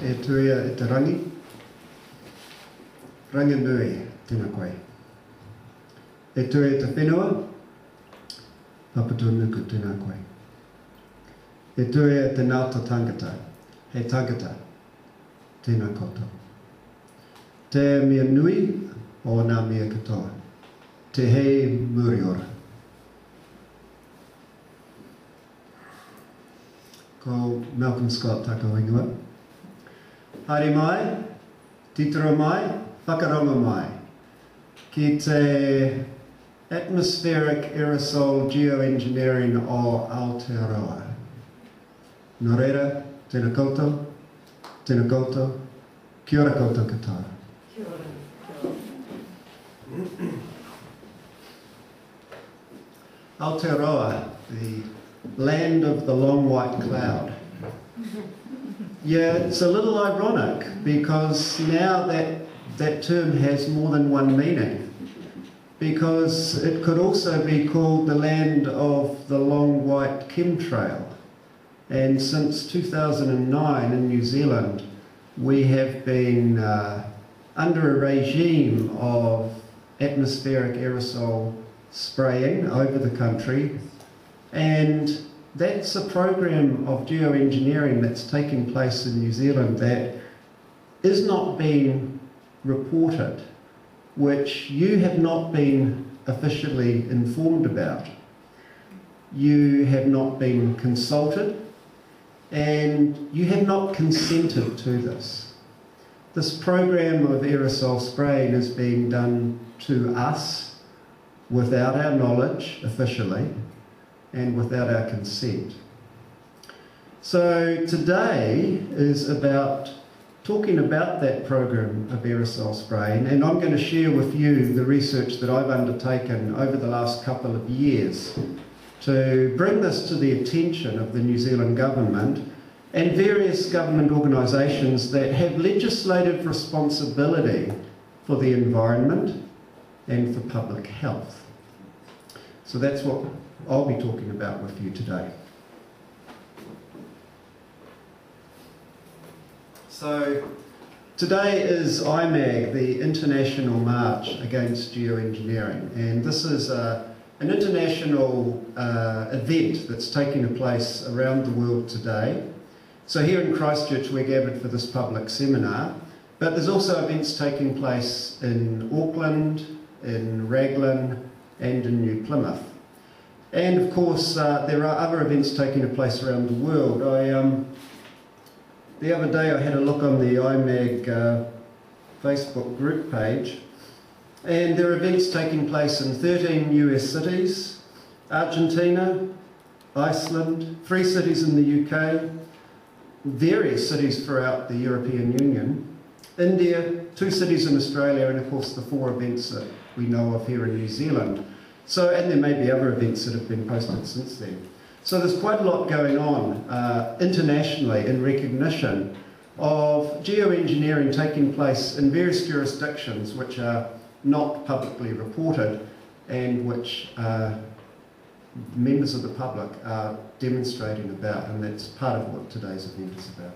e tuia e te rangi. Ranginui, tēnā koe. E tuia e te whenua, papatunuku tēnā koe. E tuia e te ngāta tangata, he tangata, tēnā koutou. Te mea nui o ngā mea katoa, te hei muriora. Ko Malcolm Scott taka wainua. Haere mai, titara mai, whakaronga mai, ki te atmospheric aerosol geoengineering o Aotearoa. Nō reira, tēnā koutou, kia ora koutou katoa. Kia ora. Aotearoa, the land of the long white cloud. Yeah, it's a little ironic because now that term has more than one meaning, because it could also be called the land of the long white chemtrail. And since 2009 in New Zealand, we have been under a regime of atmospheric aerosol spraying over the country, and that's a program of geoengineering that's taking place in New Zealand that is not being reported, which you have not been officially informed about. You have not been consulted, and you have not consented to this. This program of aerosol spraying is being done to us without our knowledge officially and without our consent. So today is about talking about that program of aerosol spraying, and I'm going to share with you the research that I've undertaken over the last couple of years to bring this to the attention of the New Zealand government and various government organisations that have legislative responsibility for the environment and for public health. So that's what I'll be talking about with you today. So today is IMAG, the International March Against Geoengineering, and this is an international event that's taking place around the world today. So here in Christchurch we're gathered for this public seminar, but there's also events taking place in Auckland, in Raglan and in New Plymouth. And of course there are other events taking place around the world. The other day I had a look on the IMAG Facebook group page, and there are events taking place in 13 US cities, Argentina, Iceland, 3 cities in the UK, various cities throughout the European Union, India, 2 cities in Australia, and of course the 4 events that we know of here in New Zealand. So, and there may be other events that have been posted since then. So there's quite a lot going on internationally in recognition of geoengineering taking place in various jurisdictions which are not publicly reported and which members of the public are demonstrating about, and that's part of what today's event is about.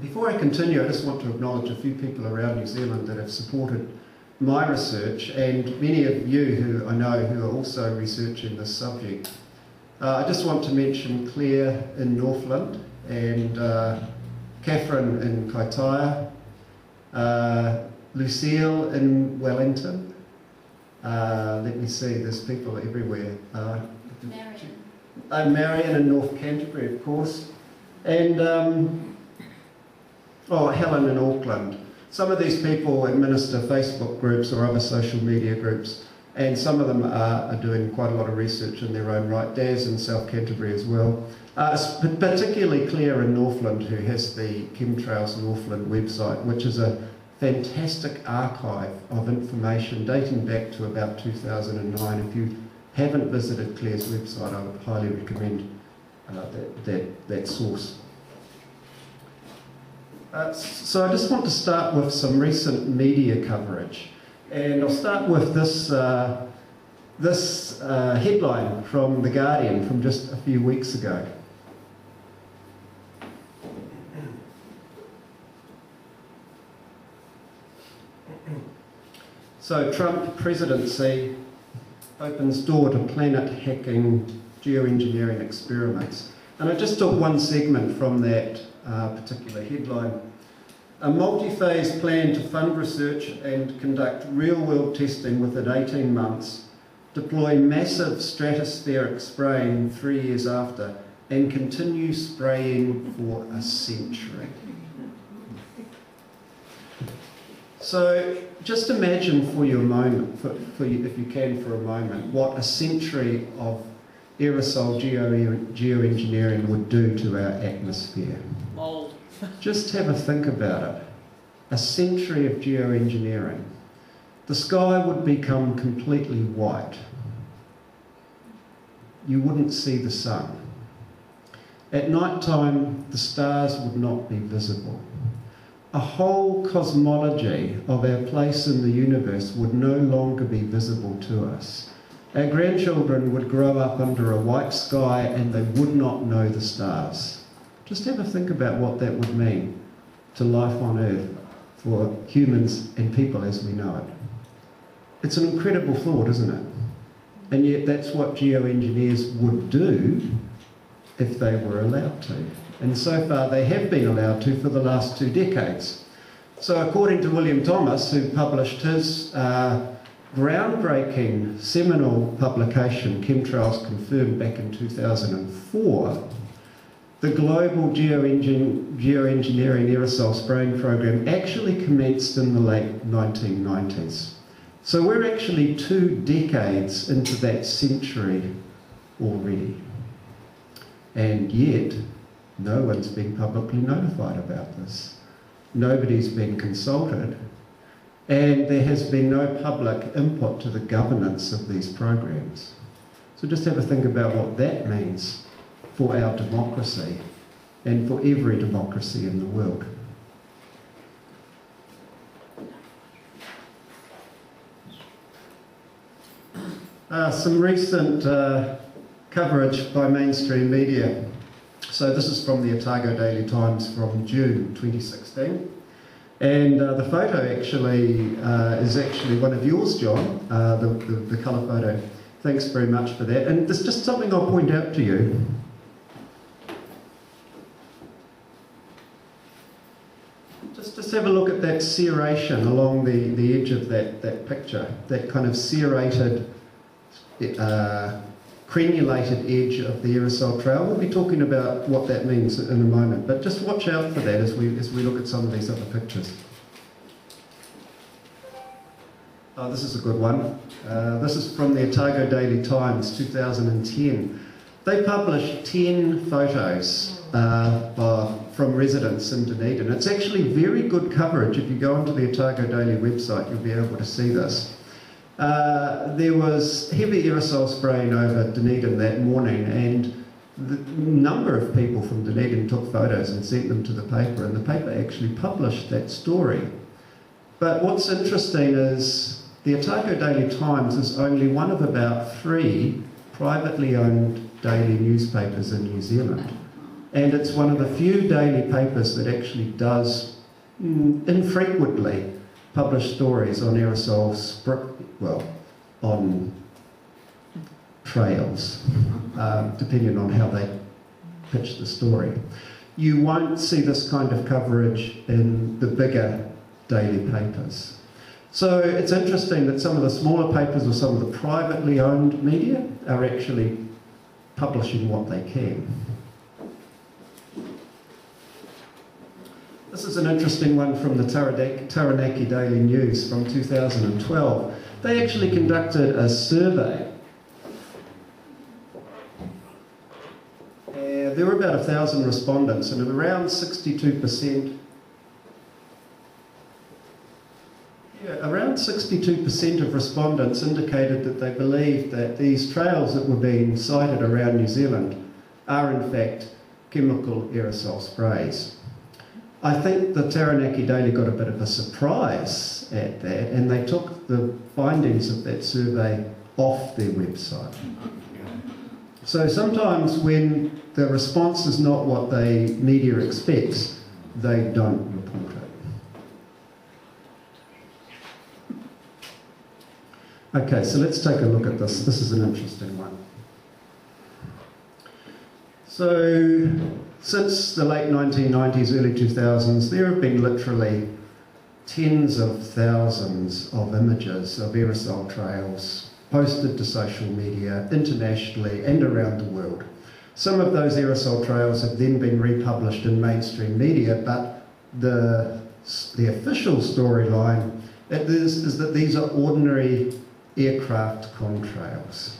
Before I continue, I just want to acknowledge a few people around New Zealand that have supported my research, and many of you who I know who are also researching this subject. I just want to mention Claire in Northland and Catherine in Kaitaia, Lucille in Wellington. Let me see, there's people everywhere. Marion in North Canterbury, of course, and Helen in Auckland. Some of these people administer Facebook groups or other social media groups, and some of them are doing quite a lot of research in their own right. Daz in South Canterbury as well. Particularly Claire in Northland, who has the Chemtrails Northland website, which is a fantastic archive of information dating back to about 2009. If you haven't visited Claire's website, I would highly recommend that source. So I just want to start with some recent media coverage, and I'll start with this headline from The Guardian from just a few weeks ago. So Trump presidency opens door to planet-hacking geoengineering experiments. And I just took one segment from that particular headline. A multi-phase plan to fund research and conduct real-world testing within 18 months, deploy massive stratospheric spraying 3 years after, and continue spraying for a century. So just imagine for you a moment, if you can for a moment, what a century of aerosol geoengineering would do to our atmosphere. Mold. Just have a think about it. A century of geoengineering. The sky would become completely white. You wouldn't see the sun. At night time, the stars would not be visible. A whole cosmology of our place in the universe would no longer be visible to us. Our grandchildren would grow up under a white sky and they would not know the stars. Just have a think about what that would mean to life on Earth for humans and people as we know it. It's an incredible thought, isn't it? And yet that's what geoengineers would do if they were allowed to. And so far they have been allowed to for the last 2 decades. So according to William Thomas, who published his groundbreaking seminal publication, Chemtrails Confirmed, back in 2004, the global geoengineering aerosol spraying program actually commenced in the late 1990s. So we're actually 2 decades into that century already. And yet, no one's been publicly notified about this. Nobody's been consulted, and there has been no public input to the governance of these programs. So just have a think about what that means for our democracy and for every democracy in the world. Some recent coverage by mainstream media. So this is from the Otago Daily Times from June 2016. And the photo actually is actually one of yours, John, the colour photo. Thanks very much for that. And there's just something I'll point out to you. Just have a look at that serration along the edge of that picture, that kind of serrated, crenulated edge of the aerosol trail. We'll be talking about what that means in a moment, but just watch out for that as we look at some of these other pictures. Oh, this is a good one. This is from the Otago Daily Times, 2010. They published 10 photos from residents in Dunedin. It's actually very good coverage. If you go onto the Otago Daily website, you'll be able to see this. There was heavy aerosol spraying over Dunedin that morning, and the number of people from Dunedin took photos and sent them to the paper, and the paper actually published that story. But what's interesting is the Otago Daily Times is only one of about 3 privately owned daily newspapers in New Zealand. And it's one of the few daily papers that actually does infrequently publish stories on aerosols, on trails, depending on how they pitch the story. You won't see this kind of coverage in the bigger daily papers. So it's interesting that some of the smaller papers or some of the privately owned media are actually publishing what they can. This is an interesting one from the Taranaki Daily News from 2012. They actually conducted a survey. There were about 1,000 respondents, and around 62%, around 62% of respondents indicated that they believed that these trails that were being sited around New Zealand are in fact chemical aerosol sprays. I think the Taranaki Daily got a bit of a surprise at that, and they took the findings of that survey off their website. So sometimes when the response is not what the media expects, they don't report it. Okay, so let's take a look at this. This is an interesting one. So, since the late 1990s, early 2000s, there have been literally tens of thousands of images of aerosol trails posted to social media internationally and around the world. Some of those aerosol trails have then been republished in mainstream media, but the official storyline is that these are ordinary aircraft contrails.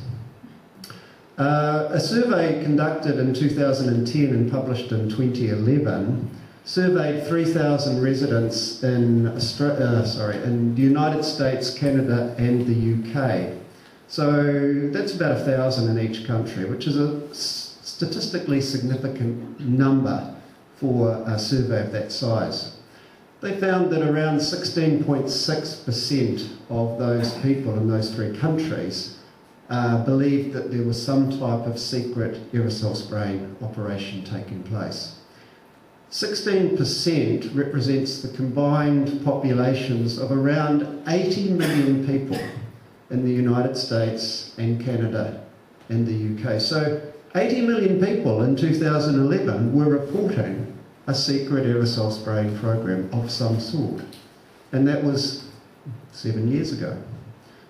A survey conducted in 2010 and published in 2011 surveyed 3,000 residents in the United States, Canada and the UK. So that's about 1,000 in each country, which is a statistically significant number for a survey of that size. They found that around 16.6% of those people in those three countries believed that there was some type of secret aerosol spraying operation taking place. 16% represents the combined populations of around 80 million people in the United States and Canada and the UK. So 80 million people in 2011 were reporting a secret aerosol spraying program of some sort. And that was 7 years ago.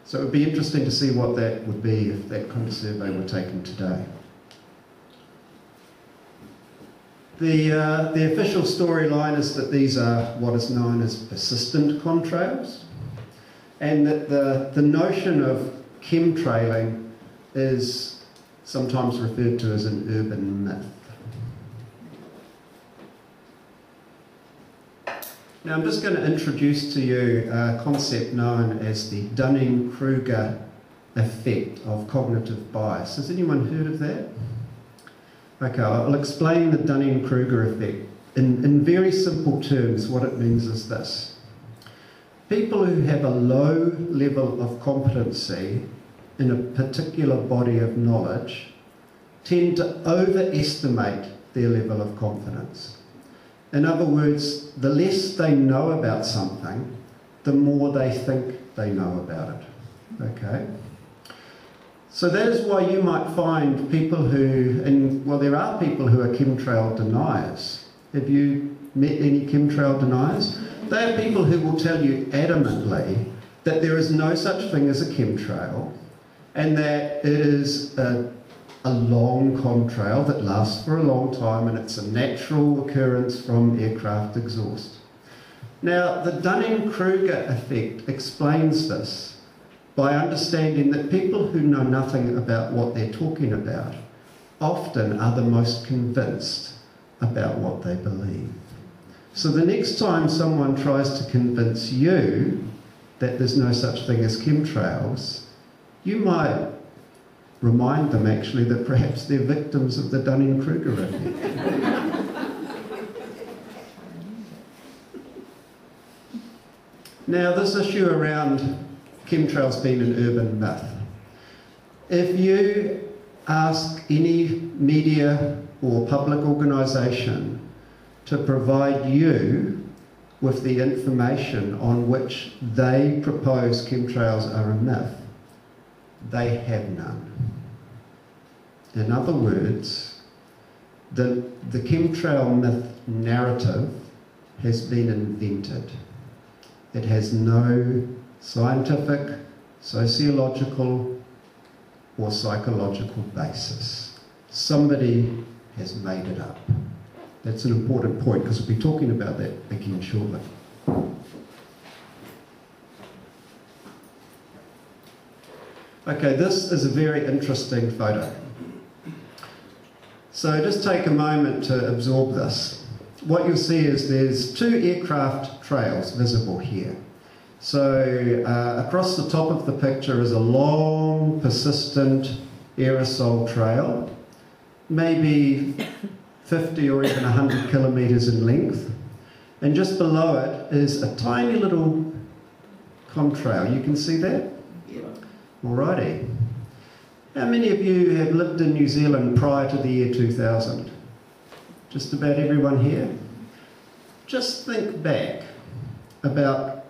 So it would be interesting to see what that would be if that kind of survey were taken today. The official storyline is that these are what is known as persistent contrails, and that the notion of chemtrailing is sometimes referred to as an urban myth. Now I'm just going to introduce to you a concept known as the Dunning-Kruger effect of cognitive bias. Has anyone heard of that? Okay, I'll explain the Dunning-Kruger effect. In very simple terms, what it means is this. People who have a low level of competency in a particular body of knowledge tend to overestimate their level of confidence. In other words, the less they know about something, the more they think they know about it. Okay? So that is why you might find people who, there are people who are chemtrail deniers. Have you met any chemtrail deniers? They are people who will tell you adamantly that there is no such thing as a chemtrail and that it is a long contrail that lasts for a long time and it's a natural occurrence from aircraft exhaust. Now, the Dunning-Kruger effect explains this by understanding that people who know nothing about what they're talking about often are the most convinced about what they believe. So the next time someone tries to convince you that there's no such thing as chemtrails, you might remind them actually that perhaps they're victims of the Dunning-Kruger effect. Now, this issue around chemtrails being an urban myth. If you ask any media or public organisation to provide you with the information on which they propose chemtrails are a myth, they have none. In other words, the chemtrail myth narrative has been invented. It has no scientific, sociological, or psychological basis. Somebody has made it up. That's an important point because we'll be talking about that again shortly. Okay, this is a very interesting photo. So just take a moment to absorb this. What you'll see is there's two aircraft trails visible here. So across the top of the picture is a long, persistent aerosol trail, maybe 50 or even 100 kilometres in length. And just below it is a tiny little contrail. You can see that? Yeah. Alrighty. How many of you have lived in New Zealand prior to the year 2000? Just about everyone here? Just think back about,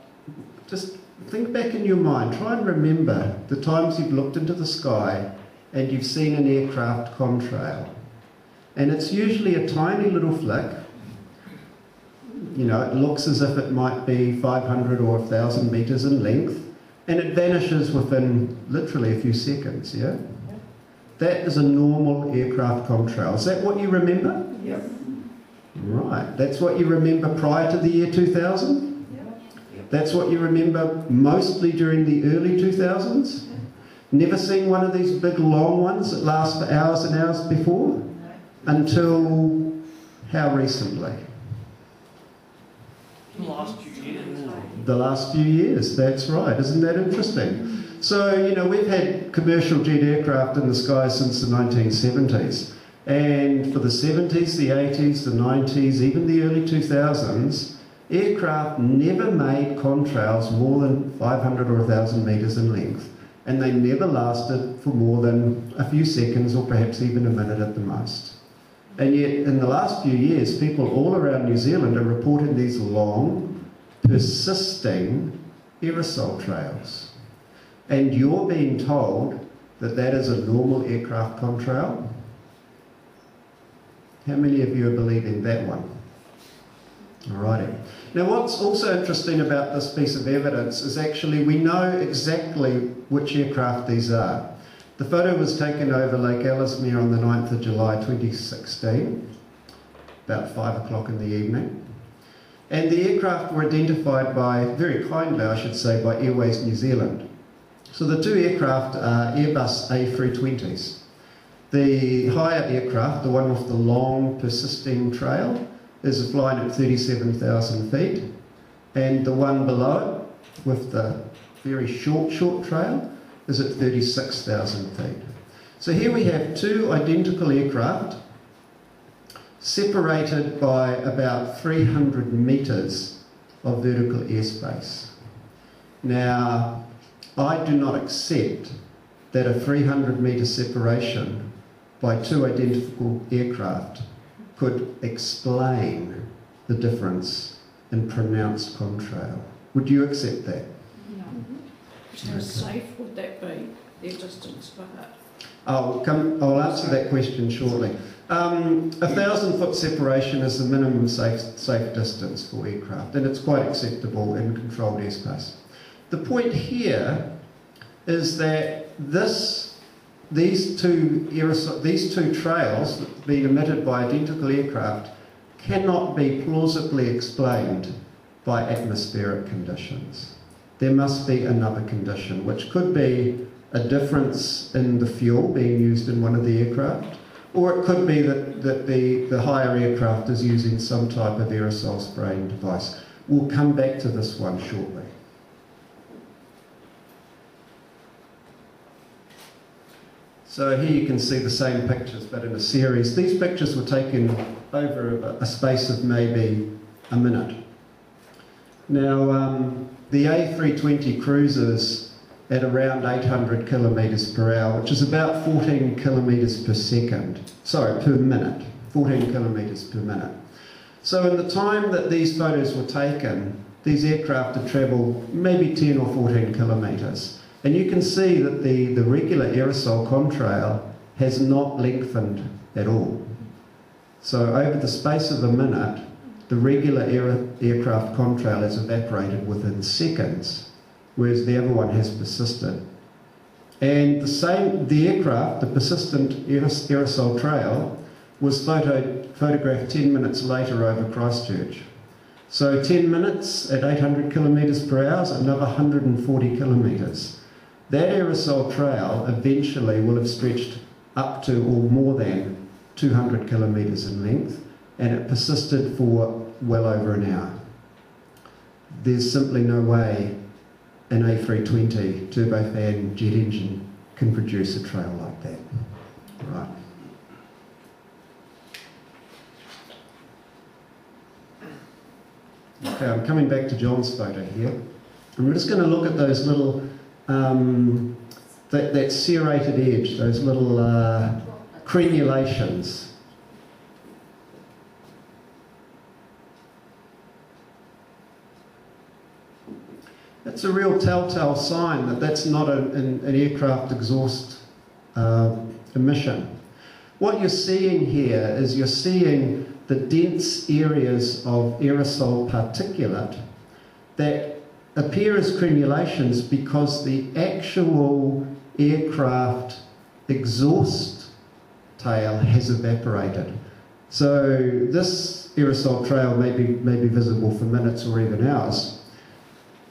just think back in your mind, try and remember the times you've looked into the sky and you've seen an aircraft contrail. And it's usually a tiny little flick. You know, it looks as if it might be 500 or 1,000 metres in length, and it vanishes within literally a few seconds, yeah? That is a normal aircraft contrail. Is that what you remember? Yep. Right. That's what you remember prior to the year 2000? Yep. That's what you remember mostly during the early 2000s? Never seen one of these big long ones that last for hours and hours before? Until how recently? The last few years. The last few years, that's right. Isn't that interesting? So, you know, we've had commercial jet aircraft in the sky since the 1970s. And for the 70s, the 80s, the 90s, even the early 2000s, aircraft never made contrails more than 500 or 1,000 metres in length. And they never lasted for more than a few seconds or perhaps even a minute at the most. And yet, in the last few years, people all around New Zealand are reporting these long, persisting aerosol trails. And you're being told that that is a normal aircraft contrail? How many of you are believing that one? Alrighty. Now, what's also interesting about this piece of evidence is actually we know exactly which aircraft these are. The photo was taken over Lake Ellesmere on the 9th of July 2016, about 5 o'clock in the evening. And the aircraft were identified by, very kindly I should say, by Airways New Zealand. So the two aircraft are Airbus A320s. The higher aircraft, the one with the long persisting trail, is flying at 37,000 feet. And the one below it, with the very short trail, is at 36,000 feet. So here we have two identical aircraft separated by about 300 metres of vertical airspace. Now, I do not accept that a 300 metre separation by two identical aircraft could explain the difference in pronounced contrail. Would you accept that? No. How safe would that be, their distance apart? I'll answer that question shortly. 1,000-foot separation is the minimum safe distance for aircraft, and it's quite acceptable in controlled airspace. The point here is that these two trails being emitted by identical aircraft cannot be plausibly explained by atmospheric conditions. There must be another condition, which could be a difference in the fuel being used in one of the aircraft, or it could be that the higher aircraft is using some type of aerosol spraying device. We'll come back to this one shortly. So here you can see the same pictures, but in a series. These pictures were taken over a space of maybe a minute. Now, the A320 cruises at around 800 kilometres per hour, which is about 14 kilometres per second. Sorry, per minute. 14 kilometres per minute. So in the time that these photos were taken, these aircraft had travelled maybe 10 or 14 kilometres. And you can see that the regular aerosol contrail has not lengthened at all. So over the space of a minute, the regular aircraft contrail has evaporated within seconds, whereas the other one has persisted. And the aircraft, the persistent aerosol trail, was photographed 10 minutes later over Christchurch. So 10 minutes at 800 kilometres per hour is another 140 kilometres. That aerosol trail eventually will have stretched up to or more than 200 kilometres in length, and it persisted for well over an hour. There's simply no way an A320 turbofan jet engine can produce a trail like that. Right. Okay, I'm coming back to John's photo here. And we're just going to look at those little, that serrated edge, those little crenulations. That's a real telltale sign that that's not an aircraft exhaust emission. What you're seeing here is you're seeing the dense areas of aerosol particulate that appear as crenulations because the actual aircraft exhaust tail has evaporated. So this aerosol trail may be visible for minutes or even hours.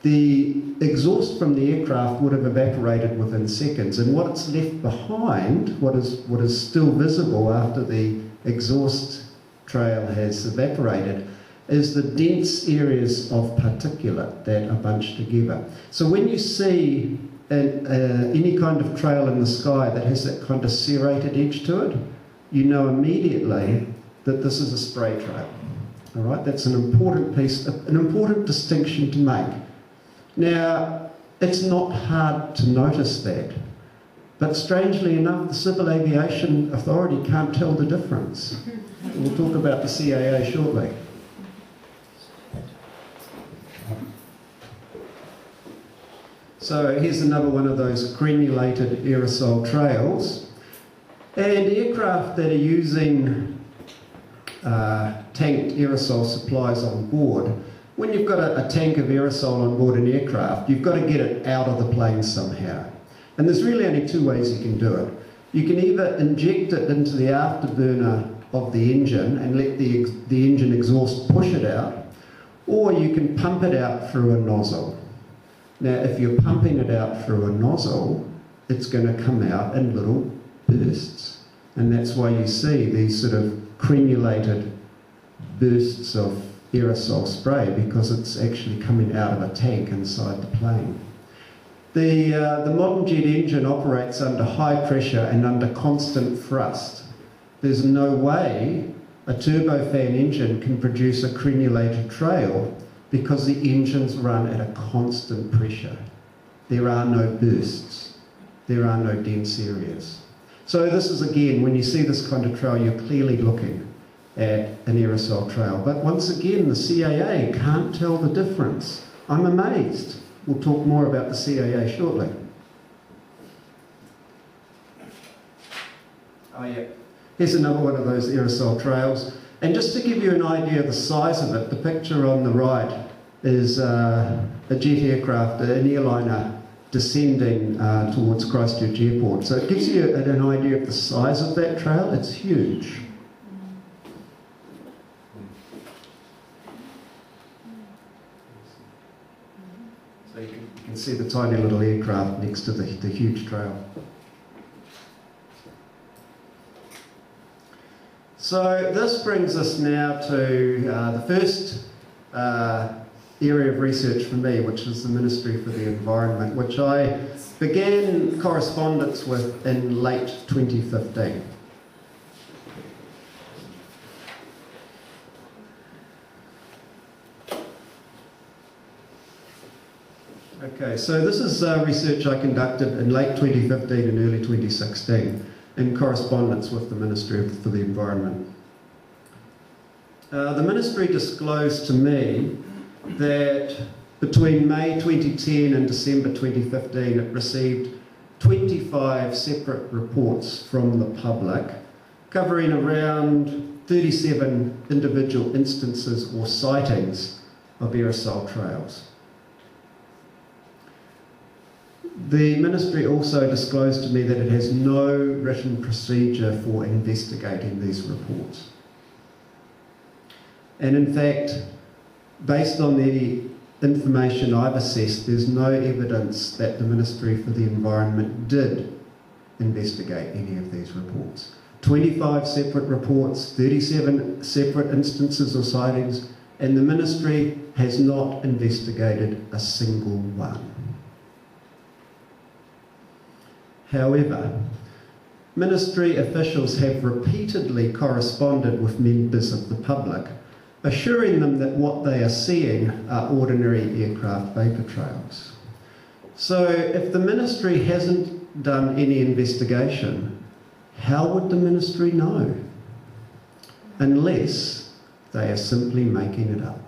The exhaust from the aircraft would have evaporated within seconds, and what's left behind, what is still visible after the exhaust trail has evaporated, is the dense areas of particulate that are bunched together. So when you see any kind of trail in the sky that has that kind of serrated edge to it, you know immediately that this is a spray trail. All right, that's an important piece, an important distinction to make. Now, it's not hard to notice that, but strangely enough, the Civil Aviation Authority can't tell the difference. We'll talk about the CAA shortly. So here's another one of those crenulated aerosol trails. And aircraft that are using tanked aerosol supplies on board, when you've got a tank of aerosol on board an aircraft, you've got to get it out of the plane somehow. And there's really only two ways you can do it. You can either inject it into the afterburner of the engine and let the engine exhaust push it out, or you can pump it out through a nozzle. Now, if you're pumping it out through a nozzle, it's going to come out in little bursts. And that's why you see these sort of crenulated bursts of aerosol spray, because it's actually coming out of a tank inside the plane. The modern jet engine operates under high pressure and under constant thrust. There's no way a turbofan engine can produce a crenulated trail because the engines run at a constant pressure. There are no bursts. There are no dense areas. So this is, again, when you see this kind of trail, you're clearly looking at an aerosol trail. But once again, the CAA can't tell the difference. I'm amazed. We'll talk more about the CAA shortly. Oh yeah, here's another one of those aerosol trails. And just to give you an idea of the size of it, the picture on the right is a jet aircraft, an airliner descending towards Christchurch Airport. So it gives you an idea of the size of that trail. It's huge. So you can see the tiny little aircraft next to the huge trail. So this brings us now to the first area of research for me, which is the Ministry for the Environment, which I began correspondence with in late 2015. Okay, so this is research I conducted in late 2015 and early 2016 in correspondence with the Ministry for the Environment. The Ministry disclosed to me that between May 2010 and December 2015 it received 25 separate reports from the public covering around 37 individual instances or sightings of aerosol trails. The Ministry also disclosed to me that it has no written procedure for investigating these reports. And in fact, based on the information I've assessed, there's no evidence that the Ministry for the Environment did investigate any of these reports. 25 separate reports, 37 separate instances or sightings, and the Ministry has not investigated a single one. However, Ministry officials have repeatedly corresponded with members of the public, assuring them that what they are seeing are ordinary aircraft vapour trails. So if the Ministry hasn't done any investigation, how would the Ministry know? Unless they are simply making it up.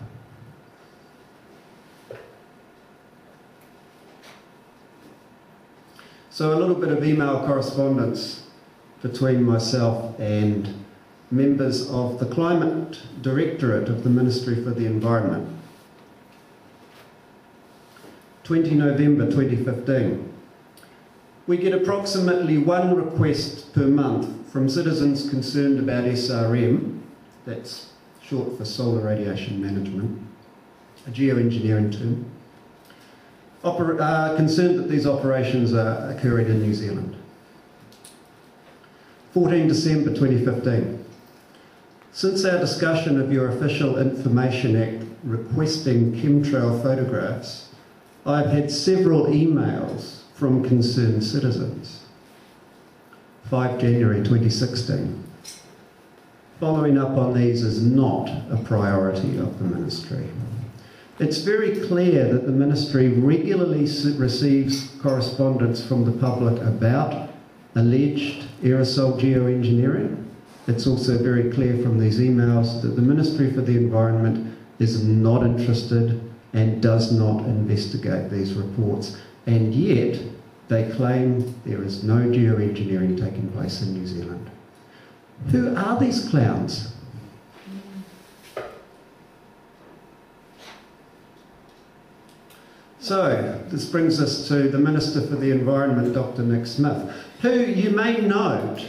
So a little bit of email correspondence between myself and members of the Climate Directorate of the Ministry for the Environment. 20 November 2015. We get approximately one request per month from citizens concerned about SRM, that's short for solar radiation management, a geoengineering term, concerned that these operations are occurring in New Zealand. 14 December 2015. Since our discussion of your Official Information Act requesting chemtrail photographs, I've had several emails from concerned citizens. 5 January 2016. Following up on these is not a priority of the Ministry. It's very clear that the Ministry regularly receives correspondence from the public about alleged aerosol geoengineering. It's also very clear from these emails that the Ministry for the Environment is not interested and does not investigate these reports, and yet they claim there is no geoengineering taking place in New Zealand. Who are these clowns? So, this brings us to the Minister for the Environment, Dr. Nick Smith, who you may note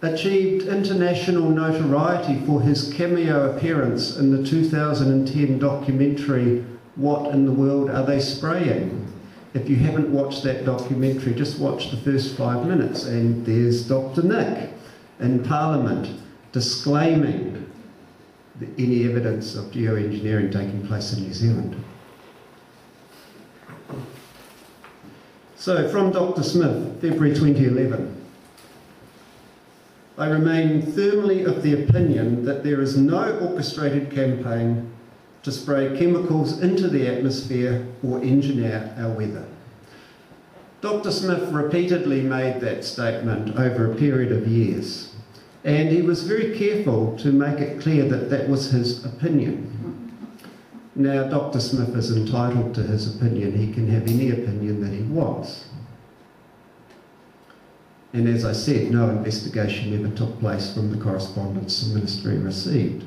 achieved international notoriety for his cameo appearance in the 2010 documentary What in the World Are They Spraying? If you haven't watched that documentary, just watch the first 5 minutes, and there's Dr. Nick in Parliament disclaiming any evidence of geoengineering taking place in New Zealand. So, from Dr. Smith, February 2011. I remain firmly of the opinion that there is no orchestrated campaign to spray chemicals into the atmosphere or engineer our weather. Dr. Smith repeatedly made that statement over a period of years, and he was very careful to make it clear that that was his opinion. Now, Dr. Smith is entitled to his opinion. He can have any opinion that he wants. And as I said, no investigation ever took place from the correspondence the Ministry received.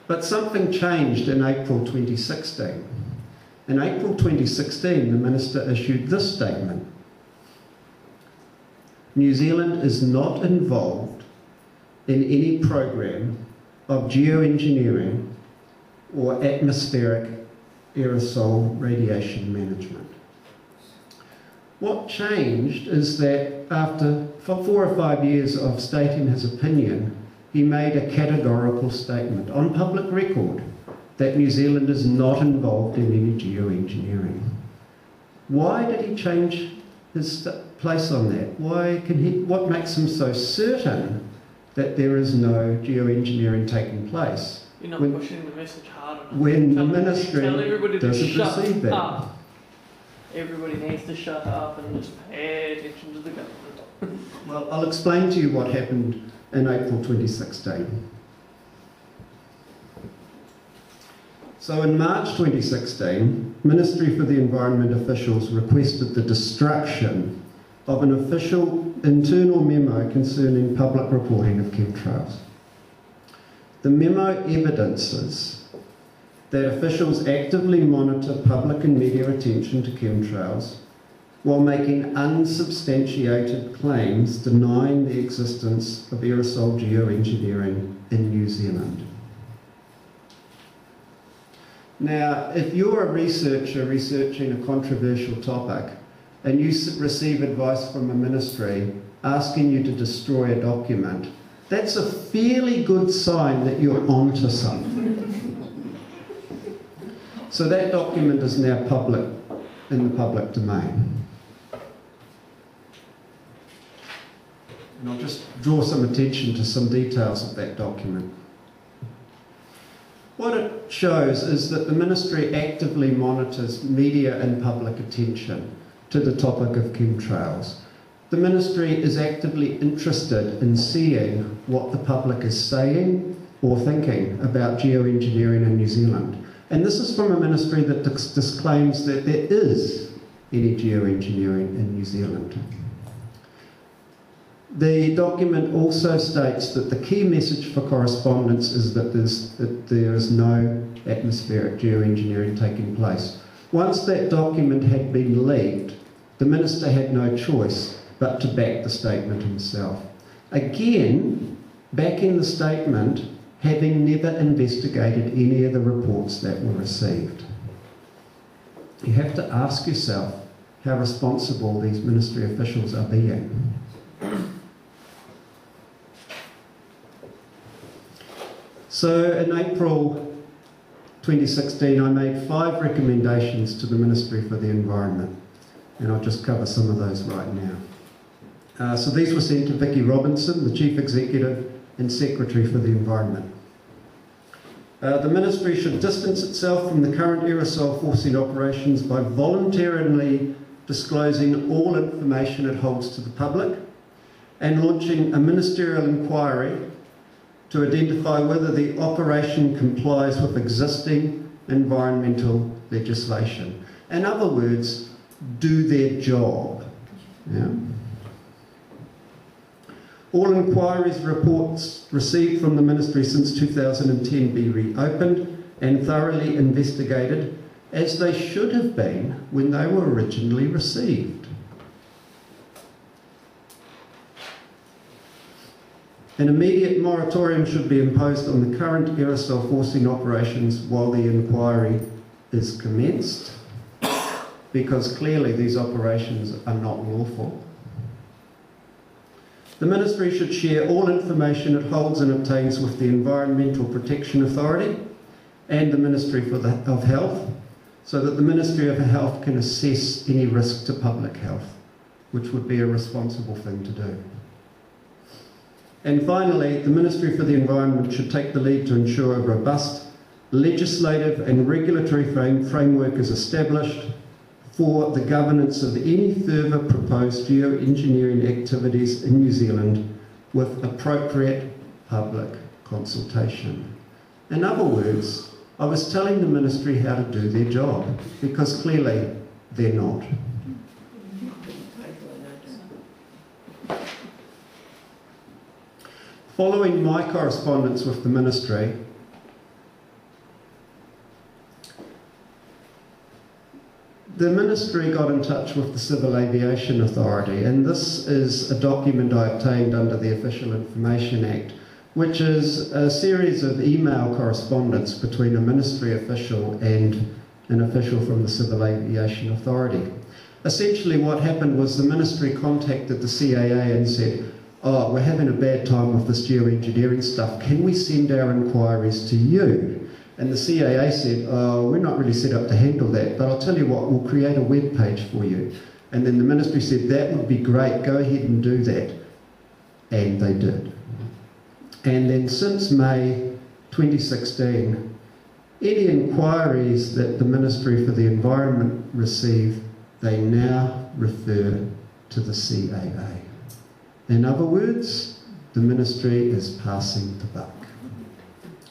But something changed in April 2016. In April 2016, the Minister issued this statement: New Zealand is not involved in any program of geoengineering or atmospheric aerosol radiation management. What changed is that after 4 or 5 years of stating his opinion, he made a categorical statement on public record that New Zealand is not involved in any geoengineering. Why did he change his place on that? What makes him so certain that there is no geoengineering taking place? You're not pushing the message hard enough. When the Ministry doesn't shut receive that. Up. Everybody needs to shut up and just pay attention to the government. Well, I'll explain to you what happened in April 2016. So in March 2016, Ministry for the Environment officials requested the destruction of an official internal memo concerning public reporting of chemtrails. The memo evidences that officials actively monitor public and media attention to chemtrails while making unsubstantiated claims denying the existence of aerosol geoengineering in New Zealand. Now, if you're a researcher researching a controversial topic and you receive advice from a ministry asking you to destroy a document, that's a fairly good sign that you're onto something. So that document is now public, in the public domain. And I'll just draw some attention to some details of that document. What it shows is that the Ministry actively monitors media and public attention to the topic of chemtrails. The Ministry is actively interested in seeing what the public is saying or thinking about geoengineering in New Zealand. And this is from a Ministry that disclaims that there is any geoengineering in New Zealand. The document also states that the key message for correspondence is that there is no atmospheric geoengineering taking place. Once that document had been leaked, the Minister had no choice but to back the statement himself. Again, backing the statement, having never investigated any of the reports that were received. You have to ask yourself how responsible these ministry officials are being. So in April 2016, I made 5 recommendations to the Ministry for the Environment, and I'll just cover some of those right now. So these were sent to Vicky Robinson, the Chief Executive and Secretary for the Environment. The Ministry should distance itself from the current aerosol forcing operations by voluntarily disclosing all information it holds to the public and launching a ministerial inquiry to identify whether the operation complies with existing environmental legislation. In other words, do their job. Yeah? All inquiries reports received from the Ministry since 2010 be reopened and thoroughly investigated, as they should have been when they were originally received. An immediate moratorium should be imposed on the current aerosol forcing operations while the inquiry is commenced, because clearly these operations are not lawful. The Ministry should share all information it holds and obtains with the Environmental Protection Authority and the Ministry of Health, so that the Ministry of Health can assess any risk to public health, which would be a responsible thing to do. And finally, the Ministry for the Environment should take the lead to ensure a robust legislative and regulatory framework is established for the governance of any further proposed geoengineering activities in New Zealand with appropriate public consultation. In other words, I was telling the Ministry how to do their job, because clearly they're not. Following my correspondence with the Ministry, the Ministry got in touch with the Civil Aviation Authority, and this is a document I obtained under the Official Information Act, which is a series of email correspondence between a Ministry official and an official from the Civil Aviation Authority. Essentially what happened was the Ministry contacted the CAA and said, "Oh, we're having a bad time with this geoengineering stuff. Can we send our inquiries to you?" And the CAA said, "Oh, we're not really set up to handle that, but I'll tell you what, we'll create a web page for you." And then the Ministry said, "That would be great, go ahead and do that." And they did. And then since May 2016, any inquiries that the Ministry for the Environment receive, they now refer to the CAA. In other words, the Ministry is passing the buck,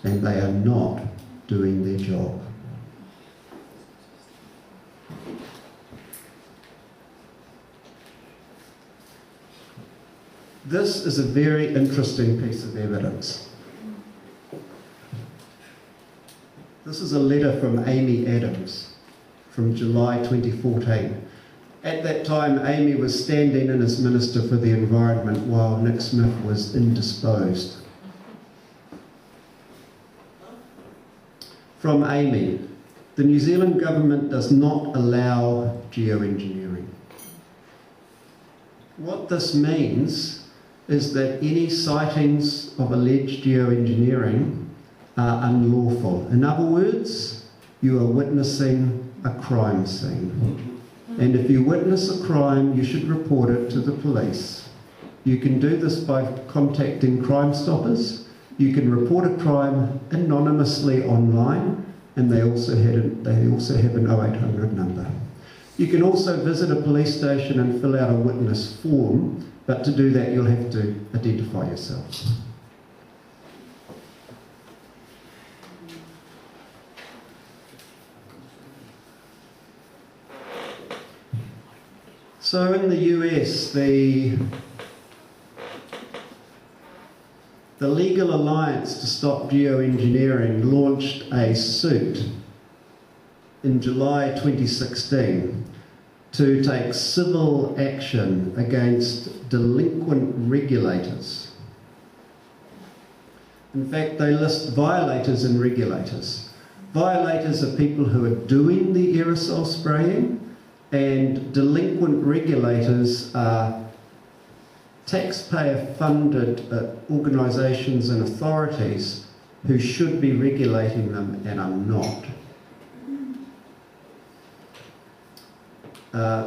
and they are not doing their job. This is a very interesting piece of evidence. This is a letter from Amy Adams from July 2014. At that time, Amy was standing in as Minister for the Environment while Nick Smith was indisposed. From Amy, the New Zealand government does not allow geoengineering. What this means is that any sightings of alleged geoengineering are unlawful. In other words, you are witnessing a crime scene. And if you witness a crime, you should report it to the police. You can do this by contacting Crime Stoppers. You can report a crime anonymously online, and they also have an 0800 number. You can also visit a police station and fill out a witness form, but to do that you'll have to identify yourself. So in the US, the Legal Alliance to Stop Geoengineering launched a suit in July 2016 to take civil action against delinquent regulators. In fact, they list violators and regulators. Violators are people who are doing the aerosol spraying, and delinquent regulators are taxpayer-funded organisations and authorities who should be regulating them and are not.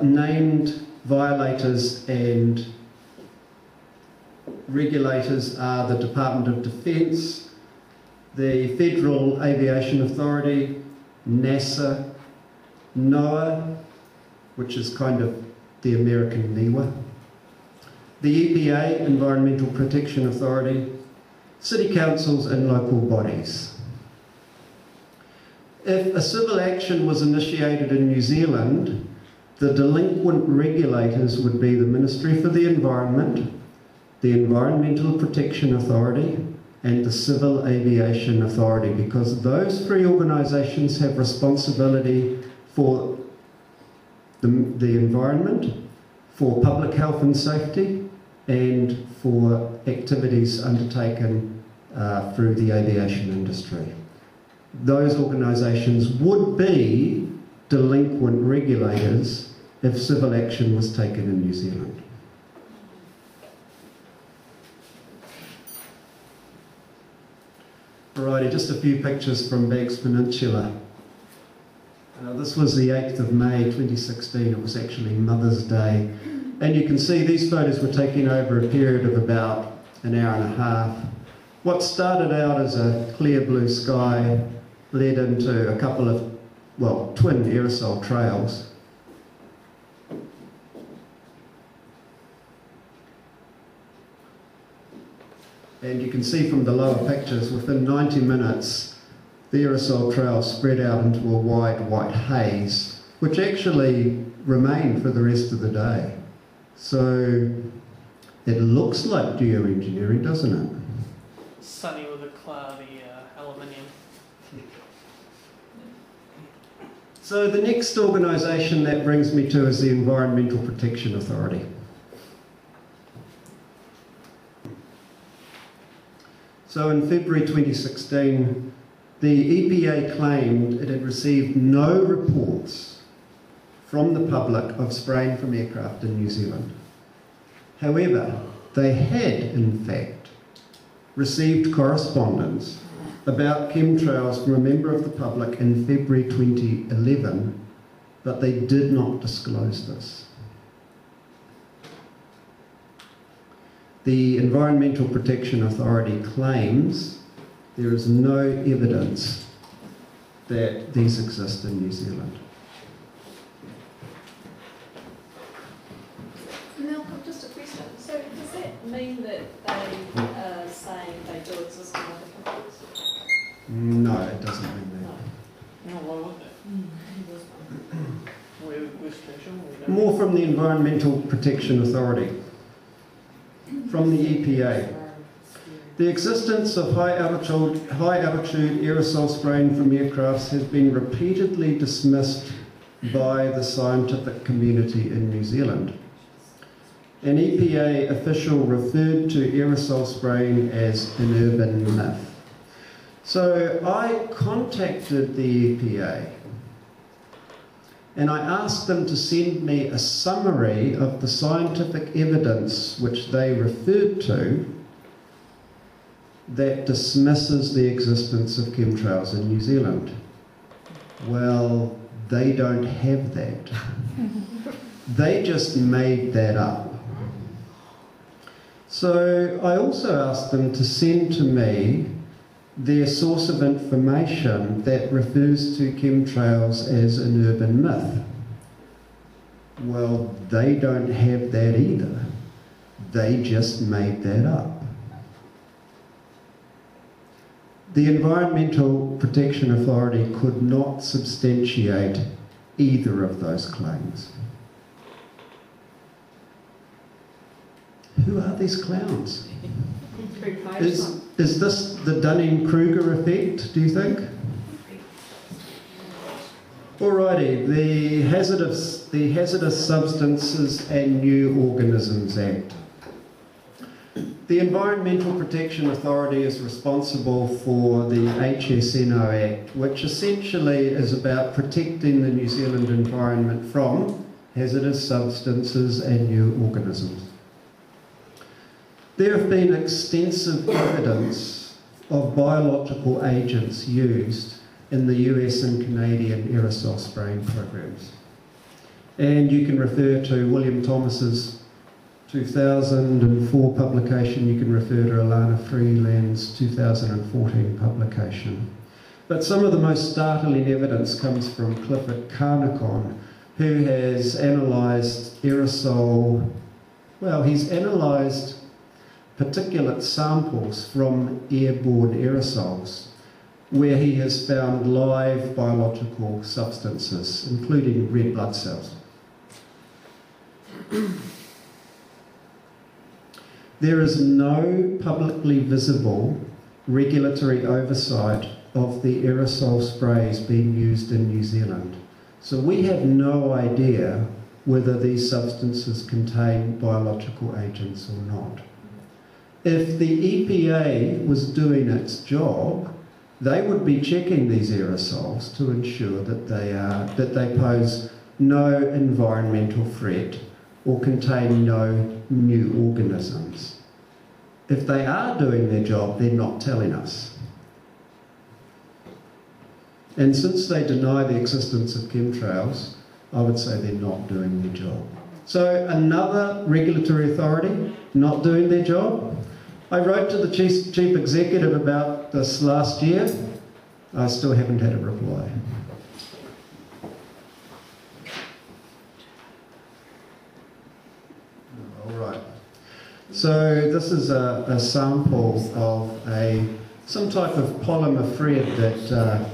Named violators and regulators are the Department of Defence, the Federal Aviation Authority, NASA, NIWA, which is kind of the American NIWA, the EPA, Environmental Protection Authority, city councils and local bodies. If a civil action was initiated in New Zealand, the delinquent regulators would be the Ministry for the Environment, the Environmental Protection Authority, and the Civil Aviation Authority, because those three organisations have responsibility for the environment, for public health and safety, and for activities undertaken through the aviation industry. Those organisations would be delinquent regulators if civil action was taken in New Zealand. Alrighty, just a few pictures from Banks Peninsula. This was the 8th of May 2016, it was actually Mother's Day. And you can see these photos were taken over a period of about an hour and a half. What started out as a clear blue sky led into a couple of, well, twin aerosol trails. And you can see from the lower pictures, within 90 minutes, the aerosol trail spread out into a wide white haze, which actually remained for the rest of the day. So it looks like geoengineering, doesn't it? Sunny with a cloudy aluminium. So the next organisation that brings me to is the Environmental Protection Authority. So in February 2016, the EPA claimed it had received no reports from the public of spraying from aircraft in New Zealand. However, they had, in fact, received correspondence about chemtrails from a member of the public in February 2011, but they did not disclose this. The Environmental Protection Authority claims there is no evidence that these exist in New Zealand. Malcolm, just a question. So does that mean that they are saying they do exist in other countries? No, it doesn't mean that. No, why would they? We're special. More from the Environmental Protection Authority. From the EPA. The existence of high altitude aerosol spraying from aircrafts has been repeatedly dismissed by the scientific community in New Zealand. An EPA official referred to aerosol spraying as an urban myth. So I contacted the EPA and I asked them to send me a summary of the scientific evidence which they referred to that dismisses the existence of chemtrails in New Zealand. Well, they don't have that. They just made that up. So I also asked them to send to me their source of information that refers to chemtrails as an urban myth. Well, they don't have that either. They just made that up. The Environmental Protection Authority could not substantiate either of those claims. who are these clowns? Food Is this the Dunning-Kruger effect, do you think? Alrighty, the Hazardous Substances and New Organisms Act. The Environmental Protection Authority is responsible for the HSNO Act, which essentially is about protecting the New Zealand environment from hazardous substances and new organisms. There have been extensive evidence of biological agents used in the US and Canadian aerosol spraying programs. And you can refer to William Thomas's 2004 publication, you can refer to Alana Freeland's 2014 publication. But some of the most startling evidence comes from Clifford Carnacon, who has analysed aerosol, well, he's analysed particulate samples from airborne aerosols, where he has found live biological substances, including red blood cells. There is no publicly visible regulatory oversight of the aerosol sprays being used in New Zealand. So we have no idea whether these substances contain biological agents or not. If the EPA was doing its job, they would be checking these aerosols to ensure that they pose no environmental threat or contain no new organisms. If they are doing their job, they're not telling us. And since they deny the existence of chemtrails, I would say they're not doing their job. So another regulatory authority not doing their job. I wrote to the chief executive about this last year. I still haven't had a reply. All right. So this is a sample of some type of polymer thread that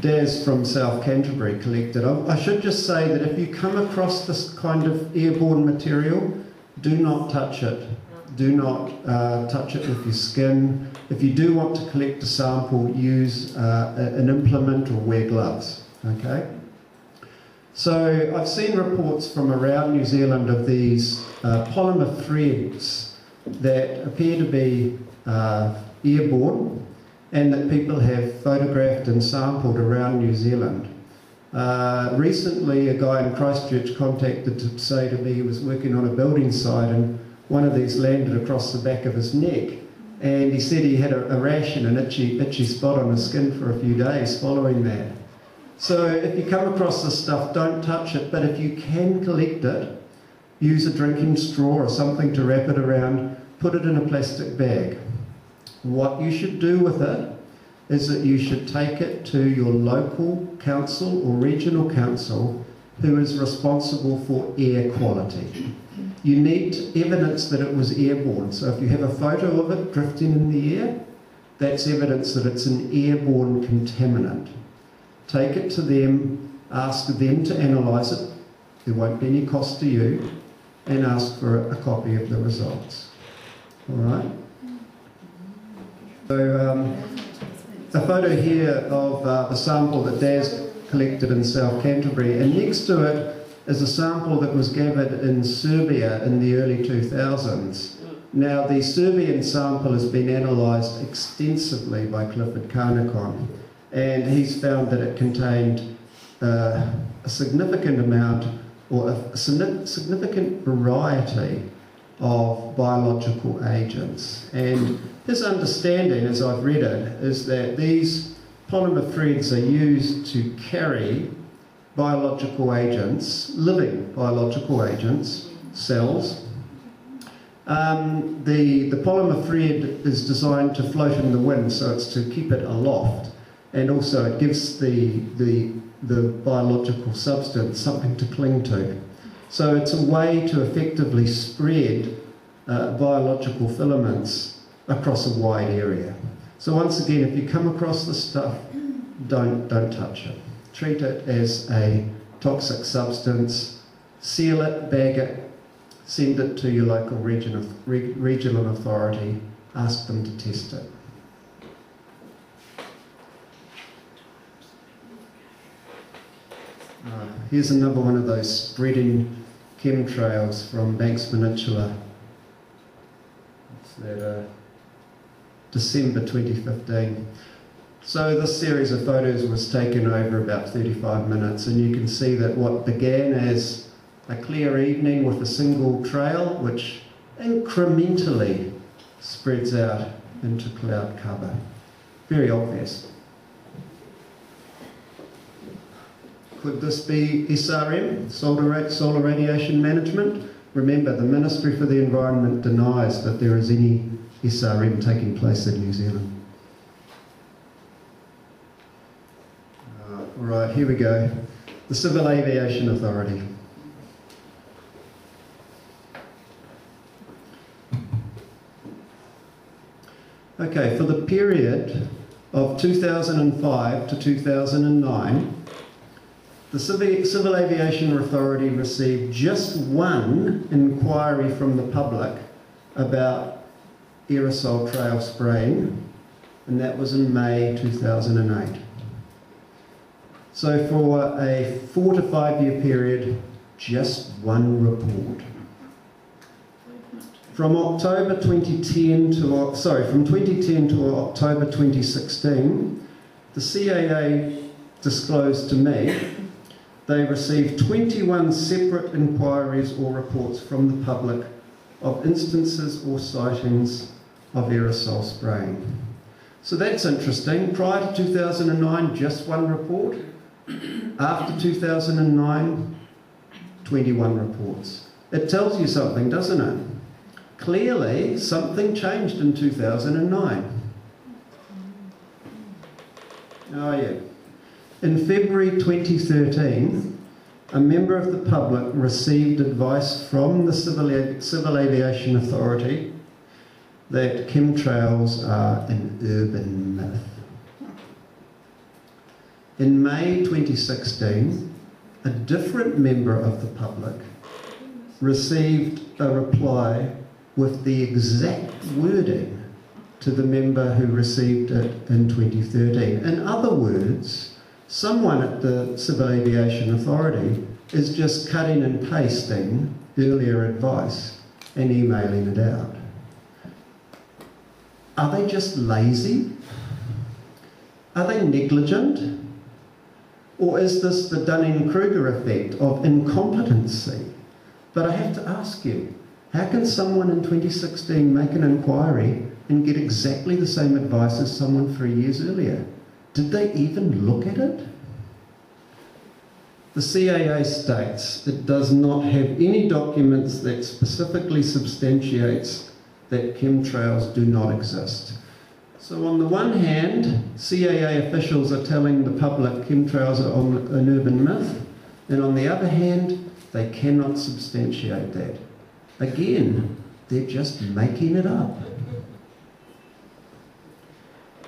Daz from South Canterbury collected. I should just say that if you come across this kind of airborne material, do not touch it. Do not touch it with your skin. If you do want to collect a sample, use an implement or wear gloves, okay? So I've seen reports from around New Zealand of these polymer threads that appear to be airborne and that people have photographed and sampled around New Zealand. Recently, a guy in Christchurch contacted to say to me he was working on a building site and one of these landed across the back of his neck, and he said he had a rash and an itchy spot on his skin for a few days following that. So if you come across this stuff, don't touch it, but if you can collect it, use a drinking straw or something to wrap it around, put it in a plastic bag. What you should do with it is that you should take it to your local council or regional council who is responsible for air quality. You need evidence that it was airborne. So if you have a photo of it drifting in the air, that's evidence that it's an airborne contaminant. Take it to them, ask them to analyse it, there won't be any cost to you, and ask for a copy of the results. All right? So a photo here of the sample that Daz collected in South Canterbury, and next to it is a sample that was gathered in Serbia in the early 2000s. Now, the Serbian sample has been analysed extensively by Clifford Carnacon, and he's found that it contained a significant amount or a significant variety of biological agents. And his understanding, as I've read it, is that these polymer threads are used to carry biological agents, living biological agents, cells. The polymer thread is designed to float in the wind, so it's to keep it aloft, and also it gives the biological substance something to cling to. So it's a way to effectively spread biological filaments across a wide area. So once again, if you come across this stuff, don't touch it. Treat it as a toxic substance, seal it, bag it, send it to your local regional authority, ask them to test it. Here's another one of those spreading chemtrails from Banks Peninsula. It's that December 2015. So this series of photos was taken over about 35 minutes, and you can see that what began as a clear evening with a single trail, which incrementally spreads out into cloud cover. Very obvious. Could this be SRM, solar radiation management? Remember, the Ministry for the Environment denies that there is any SRM taking place in New Zealand. All right, here we go. The Civil Aviation Authority. Okay, for the period of 2005 to 2009, the Civil Aviation Authority received just one inquiry from the public about aerosol trail spraying, and that was in May 2008. So for a 4 to 5 year period, just one report. From October 2010 to, from 2010 to October 2016, the CAA disclosed to me they received 21 separate inquiries or reports from the public of instances or sightings of aerosol spraying. So that's interesting. Prior to 2009, just one report. After 2009, 21 reports. It tells you something, doesn't it? Clearly, something changed in 2009. Oh yeah. In February 2013, a member of the public received advice from the Civil Aviation Authority that chemtrails are an urban myth. In May 2016, a different member of the public received a reply with the exact wording to the member who received it in 2013. In other words, someone at the Civil Aviation Authority is just cutting and pasting earlier advice and emailing it out. Are they just lazy? Are they negligent? Or is this the Dunning-Kruger effect of incompetency? But I have to ask you, how can someone in 2016 make an inquiry and get exactly the same advice as someone 3 years earlier? Did they even look at it? The CAA states it does not have any documents that specifically substantiates that chemtrails do not exist. So on the one hand, CAA officials are telling the public chemtrails are an urban myth, and on the other hand, they cannot substantiate that. Again, they're just making it up.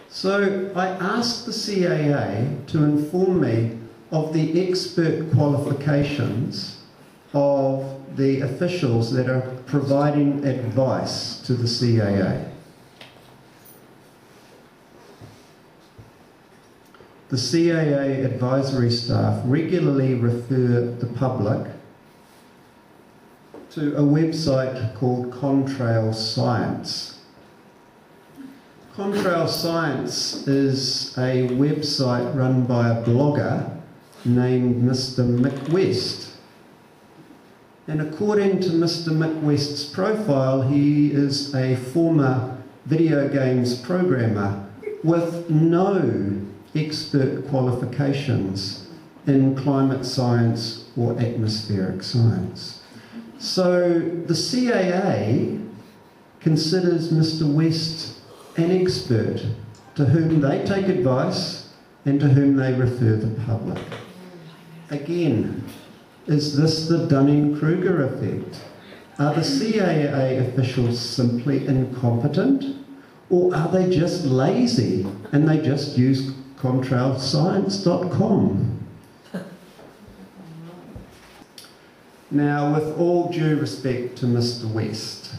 So I asked the CAA to inform me of the expert qualifications of the officials that are providing advice to the CAA. The CAA advisory staff regularly refer the public to a website called Contrail Science. Contrail Science is a website run by a blogger named Mr. Mick West. And according to Mr. Mick West's profile, he is a former video games programmer with no expert qualifications in climate science or atmospheric science. So the CAA considers Mr. West an expert to whom they take advice and to whom they refer the public. Again, is this the Dunning-Kruger effect? Are the CAA officials simply incompetent, or are they just lazy and they just use contrailscience.com? Now, with all due respect to Mr. West,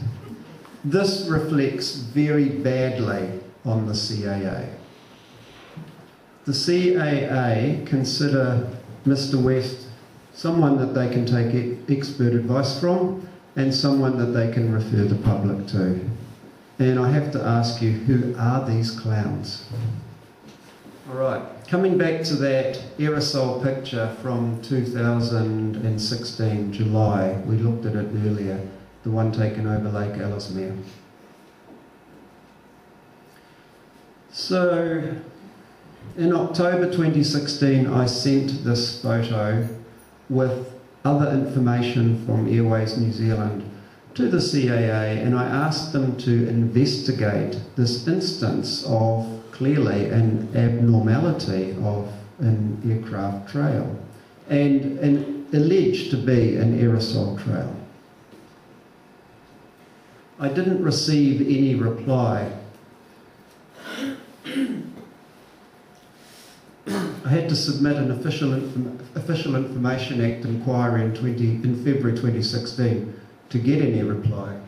this reflects very badly on the CAA. The CAA consider Mr. West someone that they can take expert advice from and someone that they can refer the public to. And I have to ask you, who are these clowns? All right, coming back to that aerosol picture from 2016, July, we looked at it earlier, the one taken over Lake Ellesmere. So, in October 2016, I sent this photo with other information from Airways New Zealand to the CAA, and I asked them to investigate this instance of clearly an abnormality of an aircraft trail and alleged to be an aerosol trail. I didn't receive any reply. I had to submit an Official Information Act inquiry in February 2016 to get any reply.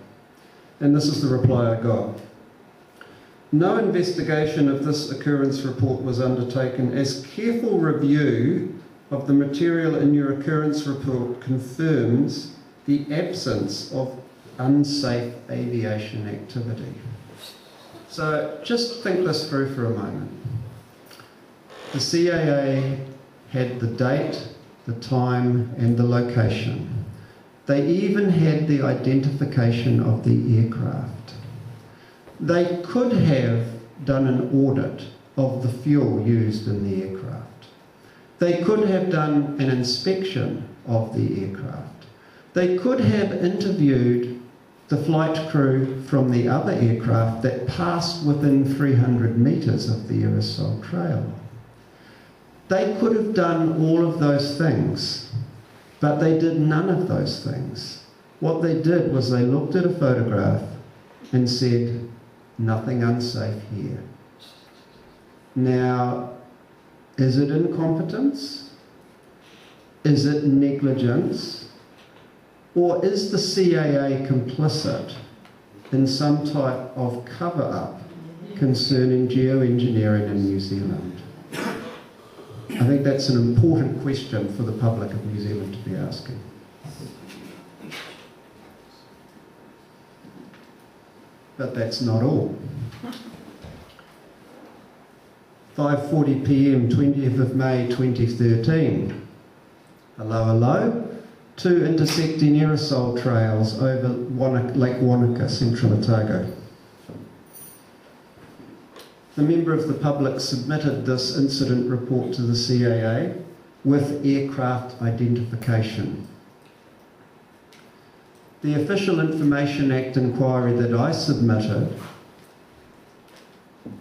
And this is the reply I got. No investigation of this occurrence report was undertaken, as careful review of the material in your occurrence report confirms the absence of unsafe aviation activity. So just think this through for a moment. The CAA had the date, the time, and the location. They even had the identification of the aircraft. They could have done an audit of the fuel used in the aircraft. They could have done an inspection of the aircraft. They could have interviewed the flight crew from the other aircraft that passed within 300 metres of the aerosol trail. They could have done all of those things, but they did none of those things. What they did was they looked at a photograph and said, nothing unsafe here. Now, is it incompetence? Is it negligence? Or is the CAA complicit in some type of cover-up concerning geoengineering in New Zealand? I think that's an important question for the public of New Zealand to be asking. But that's not all. 5:40 p.m, 20th of May 2013. Hello, hello. 2 intersecting aerosol trails over Lake Wanaka, Central Otago. The member of the public submitted this incident report to the CAA with aircraft identification. The Official Information Act inquiry that I submitted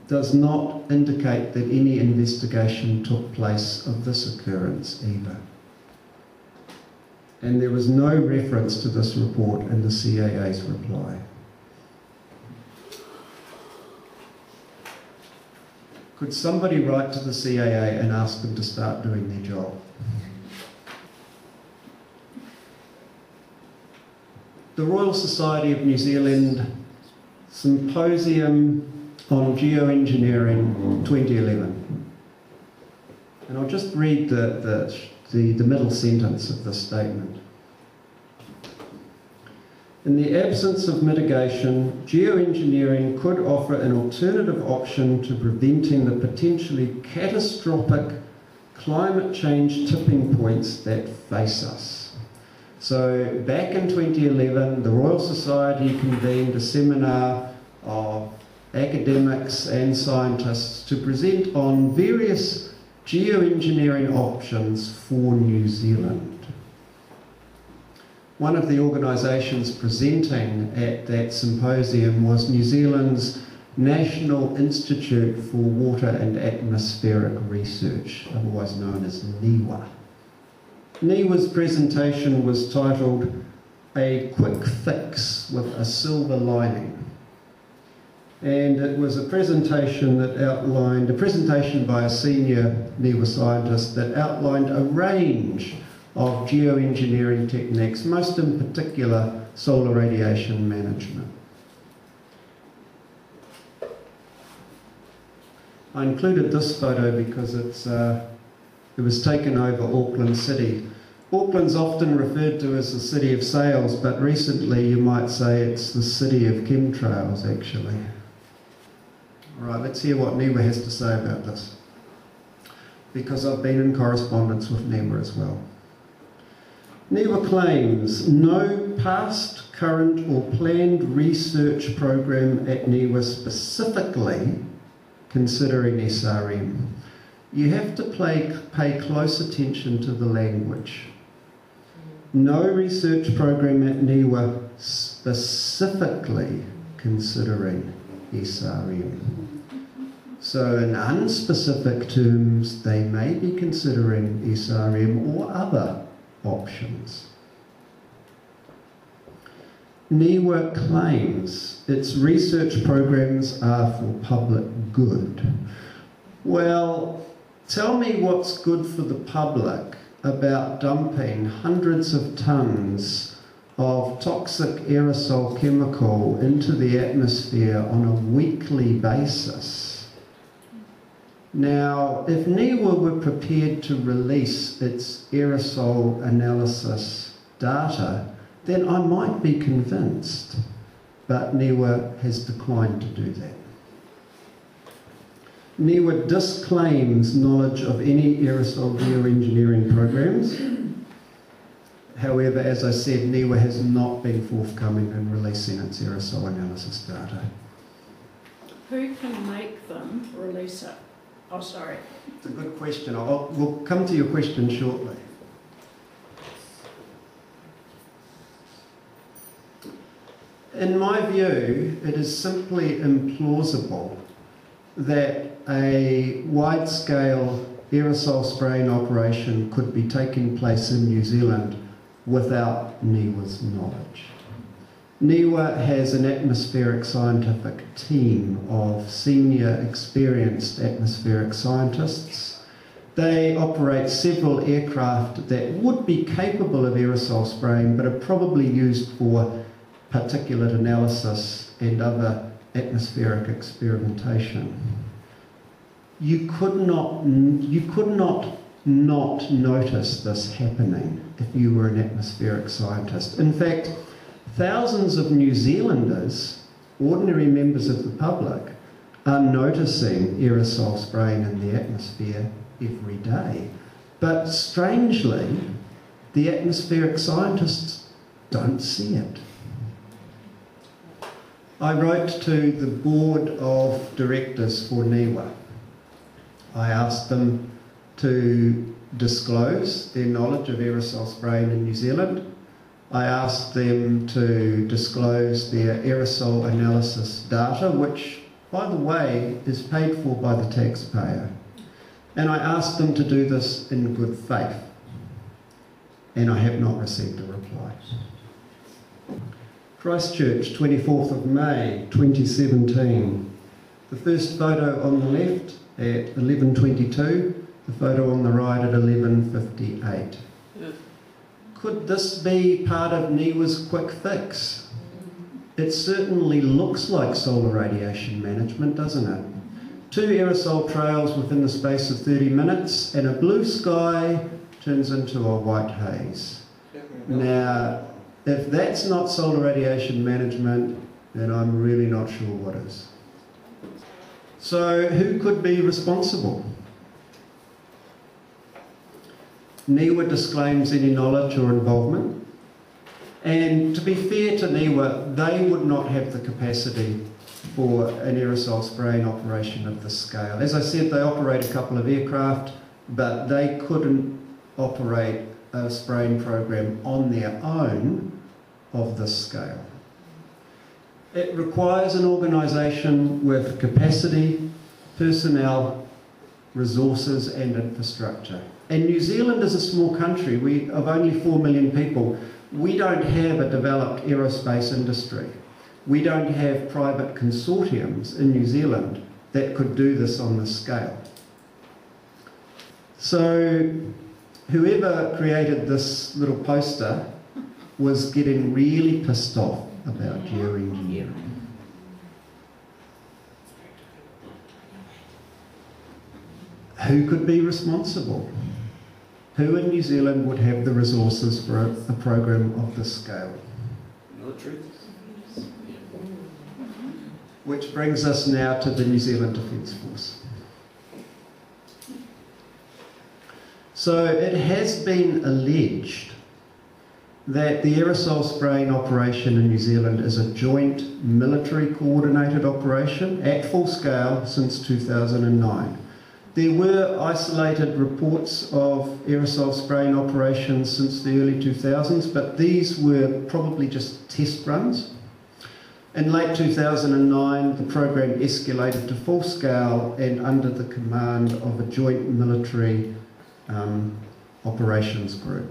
does not indicate that any investigation took place of this occurrence either. And there was no reference to this report in the CAA's reply. Could somebody write to the CAA and ask them to start doing their job? The Royal Society of New Zealand Symposium on Geoengineering 2011. And I'll just read the middle sentence of this statement. In the absence of mitigation, geoengineering could offer an alternative option to preventing the potentially catastrophic climate change tipping points that face us. So back in 2011, the Royal Society convened a seminar of academics and scientists to present on various geoengineering options for New Zealand. One of the organisations presenting at that symposium was New Zealand's National Institute for Water and Atmospheric Research, otherwise known as NIWA. NIWA's presentation was titled A Quick Fix with a Silver Lining. And it was a presentation by a senior NIWA scientist that outlined a range of geoengineering techniques, most in particular solar radiation management. I included this photo because it was taken over Auckland City. Auckland's often referred to as the city of sails, but recently you might say it's the city of chemtrails, actually. All right, let's hear what NIWA has to say about this, because I've been in correspondence with NIWA as well. NIWA claims no past, current or planned research program at NIWA specifically considering SRM. You have to pay close attention to the language. No research program at NIWA specifically considering SRM. So in unspecific terms, they may be considering SRM or other options. NIWA claims its research programs are for public good. Well, tell me what's good for the public about dumping hundreds of tonnes of toxic aerosol chemical into the atmosphere on a weekly basis. Now, if NIWA were prepared to release its aerosol analysis data, then I might be convinced, but NIWA has declined to do that. NIWA disclaims knowledge of any aerosol geoengineering programs. However, as I said, NIWA has not been forthcoming in releasing its aerosol analysis data. Who can make them release it? Oh, sorry. It's a good question. We'll come to your question shortly. In my view, it is simply implausible that a wide-scale aerosol spraying operation could be taking place in New Zealand without NIWA's knowledge. NIWA has an atmospheric scientific team of senior experienced atmospheric scientists. They operate several aircraft that would be capable of aerosol spraying, but are probably used for particulate analysis and other atmospheric experimentation. You could not notice this happening if you were an atmospheric scientist. In fact, thousands of New Zealanders, ordinary members of the public, are noticing aerosol spraying in the atmosphere every day. But strangely, the atmospheric scientists don't see it. I wrote to the board of directors for NIWA. I asked them to disclose their knowledge of aerosol spraying in New Zealand. I asked them to disclose their aerosol analysis data, which, by the way, is paid for by the taxpayer. And I asked them to do this in good faith. And I have not received a reply. Christchurch, 24th of May, 2017. The first photo on the left at 11:22, the photo on the right at 11:58. Could this be part of NIWA's quick fix? It certainly looks like solar radiation management, doesn't it? 2 aerosol trails within the space of 30 minutes, and a blue sky turns into a white haze. Now, if that's not solar radiation management, then I'm really not sure what is. So who could be responsible? NIWA disclaims any knowledge or involvement. And to be fair to NIWA, they would not have the capacity for an aerosol spraying operation of this scale. As I said, they operate a couple of aircraft, but they couldn't operate a spraying program on their own of this scale. It requires an organisation with capacity, personnel, resources and infrastructure. And New Zealand is a small country of only 4 million people. We don't have a developed aerospace industry. We don't have private consortiums in New Zealand that could do this on this scale. So whoever created this little poster was getting really pissed off about geoengineering. Who could be responsible? Who in New Zealand would have the resources for a program of this scale? Military. Which brings us now to the New Zealand Defence Force. So it has been alleged that the aerosol spraying operation in New Zealand is a joint military coordinated operation at full scale since 2009. There were isolated reports of aerosol spraying operations since the early 2000s, but these were probably just test runs. In late 2009, the program escalated to full scale and under the command of a joint military operations group.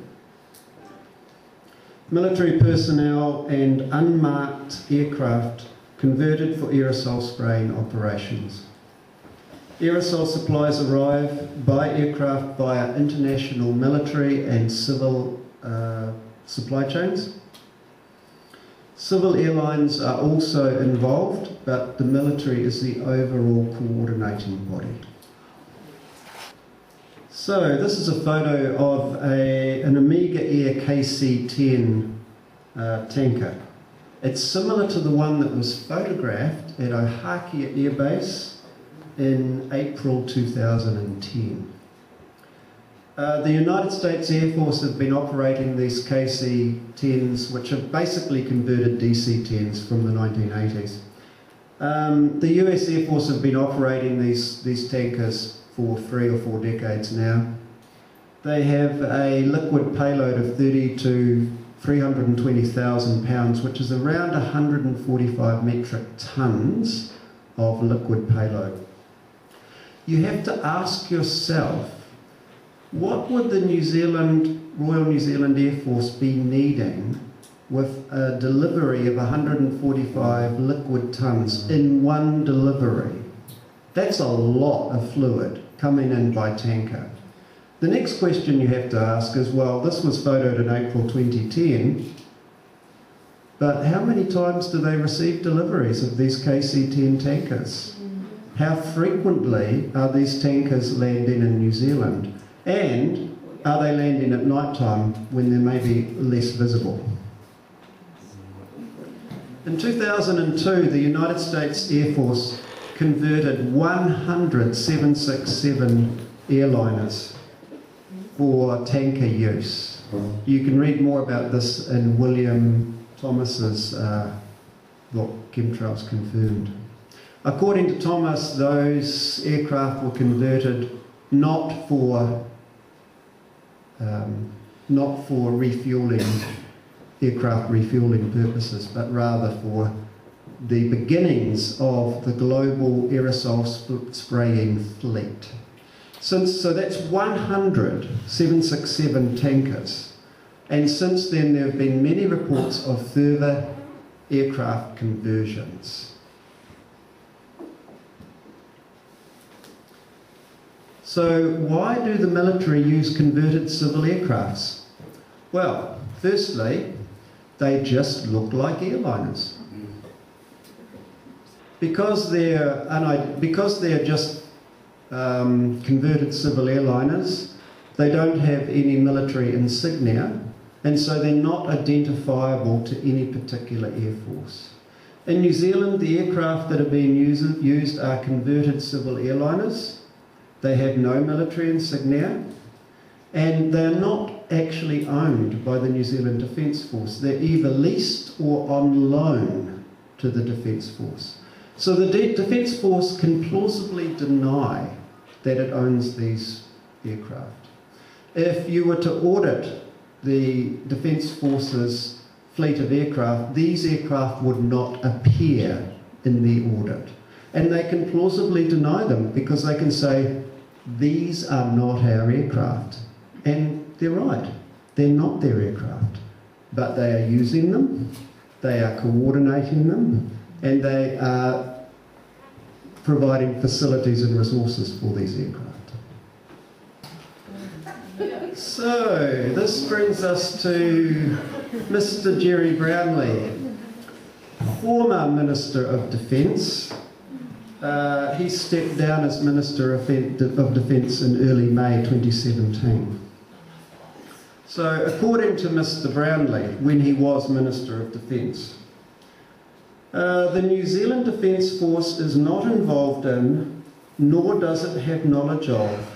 Military personnel and unmarked aircraft converted for aerosol spraying operations. Aerosol supplies arrive by aircraft via international military and civil supply chains. Civil airlines are also involved, but the military is the overall coordinating body. So this is a photo of an Omega Air KC-10 tanker. It's similar to the one that was photographed at Aotearoa Air Base in April 2010. The United States Air Force have been operating these KC-10s, which are basically converted DC-10s from the 1980s. The US Air Force have been operating these tankers for 3 or 4 decades now. They have a liquid payload of 30 to 320,000 pounds, which is around 145 metric tons of liquid payload. You have to ask yourself, what would the Royal New Zealand Air Force be needing with a delivery of 145 liquid tons in one delivery? That's a lot of fluid coming in by tanker. The next question you have to ask is, well, this was photoed in April 2010, but how many times do they receive deliveries of these KC-10 tankers? How frequently are these tankers landing in New Zealand? And are they landing at night time when they may be less visible? In 2002, the United States Air Force converted 100 767 airliners for tanker use. You can read more about this in William Thomas's book, Chemtrails Confirmed. According to Thomas, those aircraft were converted not for refueling, aircraft refueling purposes, but rather for the beginnings of the global aerosol spraying fleet. So that's 100 767 tankers, and since then there have been many reports of further aircraft conversions. So why do the military use converted civil aircrafts? Well, firstly, they just look like airliners. Because they're just converted civil airliners, they don't have any military insignia, and so they're not identifiable to any particular air force. In New Zealand, the aircraft that are being used are converted civil airliners. They have no military insignia, and they're not actually owned by the New Zealand Defence Force. They're either leased or on loan to the Defence Force. So the Defence Force can plausibly deny that it owns these aircraft. If you were to audit the Defence Force's fleet of aircraft, these aircraft would not appear in the audit. And they can plausibly deny them because they can say, these are not our aircraft. And they're right, they're not their aircraft. But they are using them, they are coordinating them, and they are providing facilities and resources for these aircraft. So, this brings us to Mr. Jerry Brownlee, former Minister of Defence. He stepped down as Minister of Defence in early May 2017. So, according to Mr. Brownlee, when he was Minister of Defence, the New Zealand Defence Force is not involved in, nor does it have knowledge of,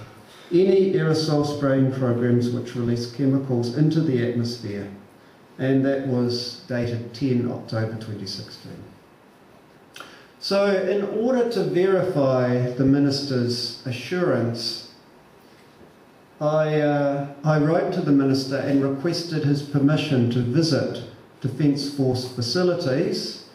any aerosol spraying programs which release chemicals into the atmosphere, and that was dated 10 October 2016. So in order to verify the Minister's assurance, I wrote to the Minister and requested his permission to visit Defence Force facilities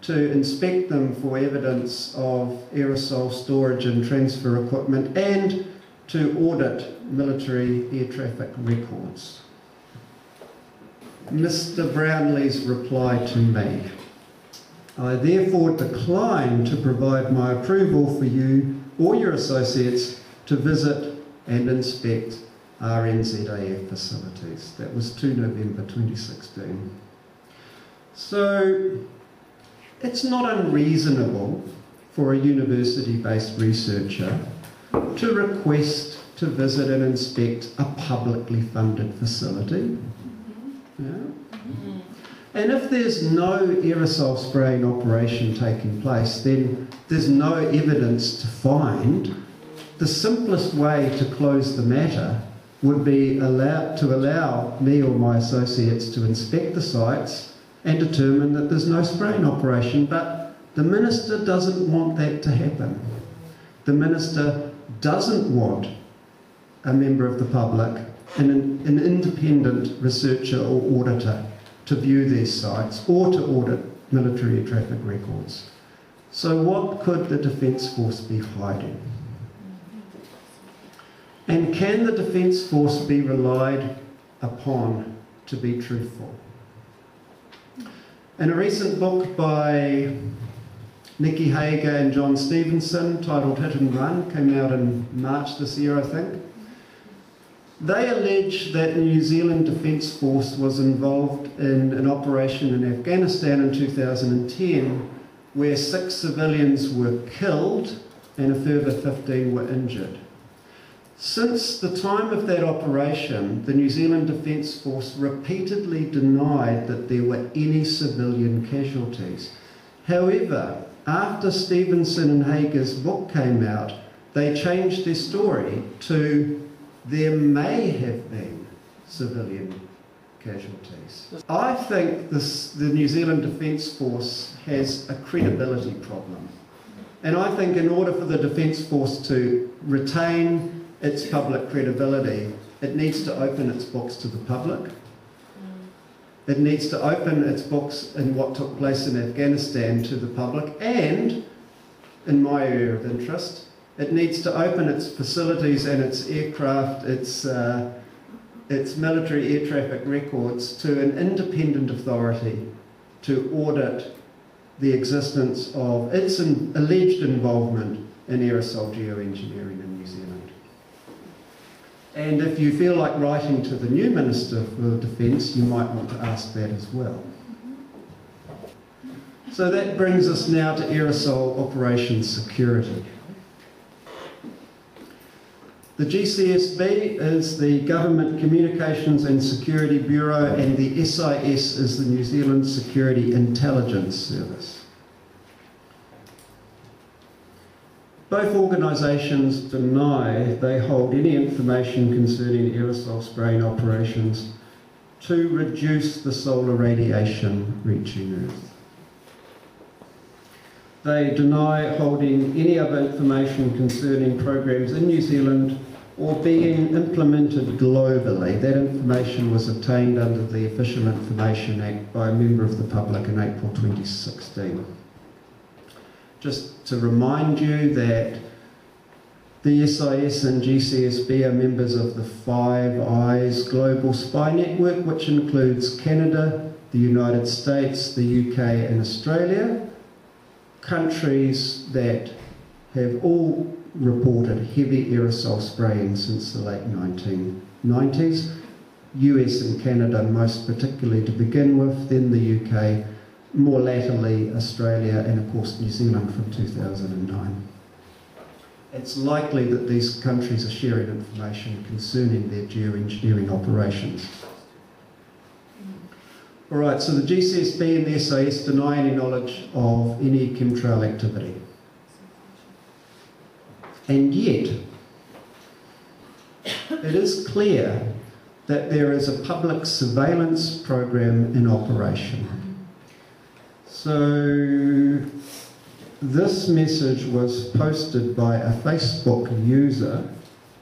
to inspect them for evidence of aerosol storage and transfer equipment, and to audit military air traffic records. Mr. Brownlee's reply to me: I therefore decline to provide my approval for you or your associates to visit and inspect RNZAF facilities. That was 2 November 2016. So it's not unreasonable for a university-based researcher to request to visit and inspect a publicly funded facility. Yeah. And if there's no aerosol spraying operation taking place, then there's no evidence to find. The simplest way to close the matter would be to allow me or my associates to inspect the sites and determine that there's no spraying operation. But the Minister doesn't want that to happen. The Minister doesn't want a member of the public, an independent researcher or auditor, to view these sites or to audit military air traffic records. So what could the Defence Force be hiding? And can the Defence Force be relied upon to be truthful? In a recent book by Nikki Hager and John Stevenson, titled Hit and Run, came out in March this year, I think. They allege that the New Zealand Defence Force was involved in an operation in Afghanistan in 2010 where 6 civilians were killed and a further 15 were injured. Since the time of that operation, the New Zealand Defence Force repeatedly denied that there were any civilian casualties. However, after Stevenson and Hager's book came out, they changed their story to there may have been civilian casualties. I think the New Zealand Defence Force has a credibility problem. And I think in order for the Defence Force to retain its public credibility, it needs to open its books to the public. It needs to open its books in what took place in Afghanistan to the public, and, in my area of interest, it needs to open its facilities and its aircraft, its military air traffic records to an independent authority to audit the existence of its alleged involvement in aerosol geoengineering in New Zealand. And if you feel like writing to the new Minister for Defence, you might want to ask that as well. So that brings us now to aerosol operations security. The GCSB is the Government Communications and Security Bureau, and the SIS is the New Zealand Security Intelligence Service. Both organisations deny they hold any information concerning aerosol spraying operations to reduce the solar radiation reaching Earth. They deny holding any other information concerning programs in New Zealand or being implemented globally. That information was obtained under the Official Information Act by a member of the public in April 2016. Just to remind you that the SIS and GCSB are members of the Five Eyes Global Spy Network, which includes Canada, the United States, the UK and Australia, countries that have all reported heavy aerosol spraying since the late 1990s. US and Canada most particularly to begin with, then the UK, more latterly Australia, and of course New Zealand from 2009. It's likely that these countries are sharing information concerning their geoengineering operations. Alright, so the GCSB and the SIS deny any knowledge of any chemtrail activity. And yet, it is clear that there is a public surveillance program in operation. So, this message was posted by a Facebook user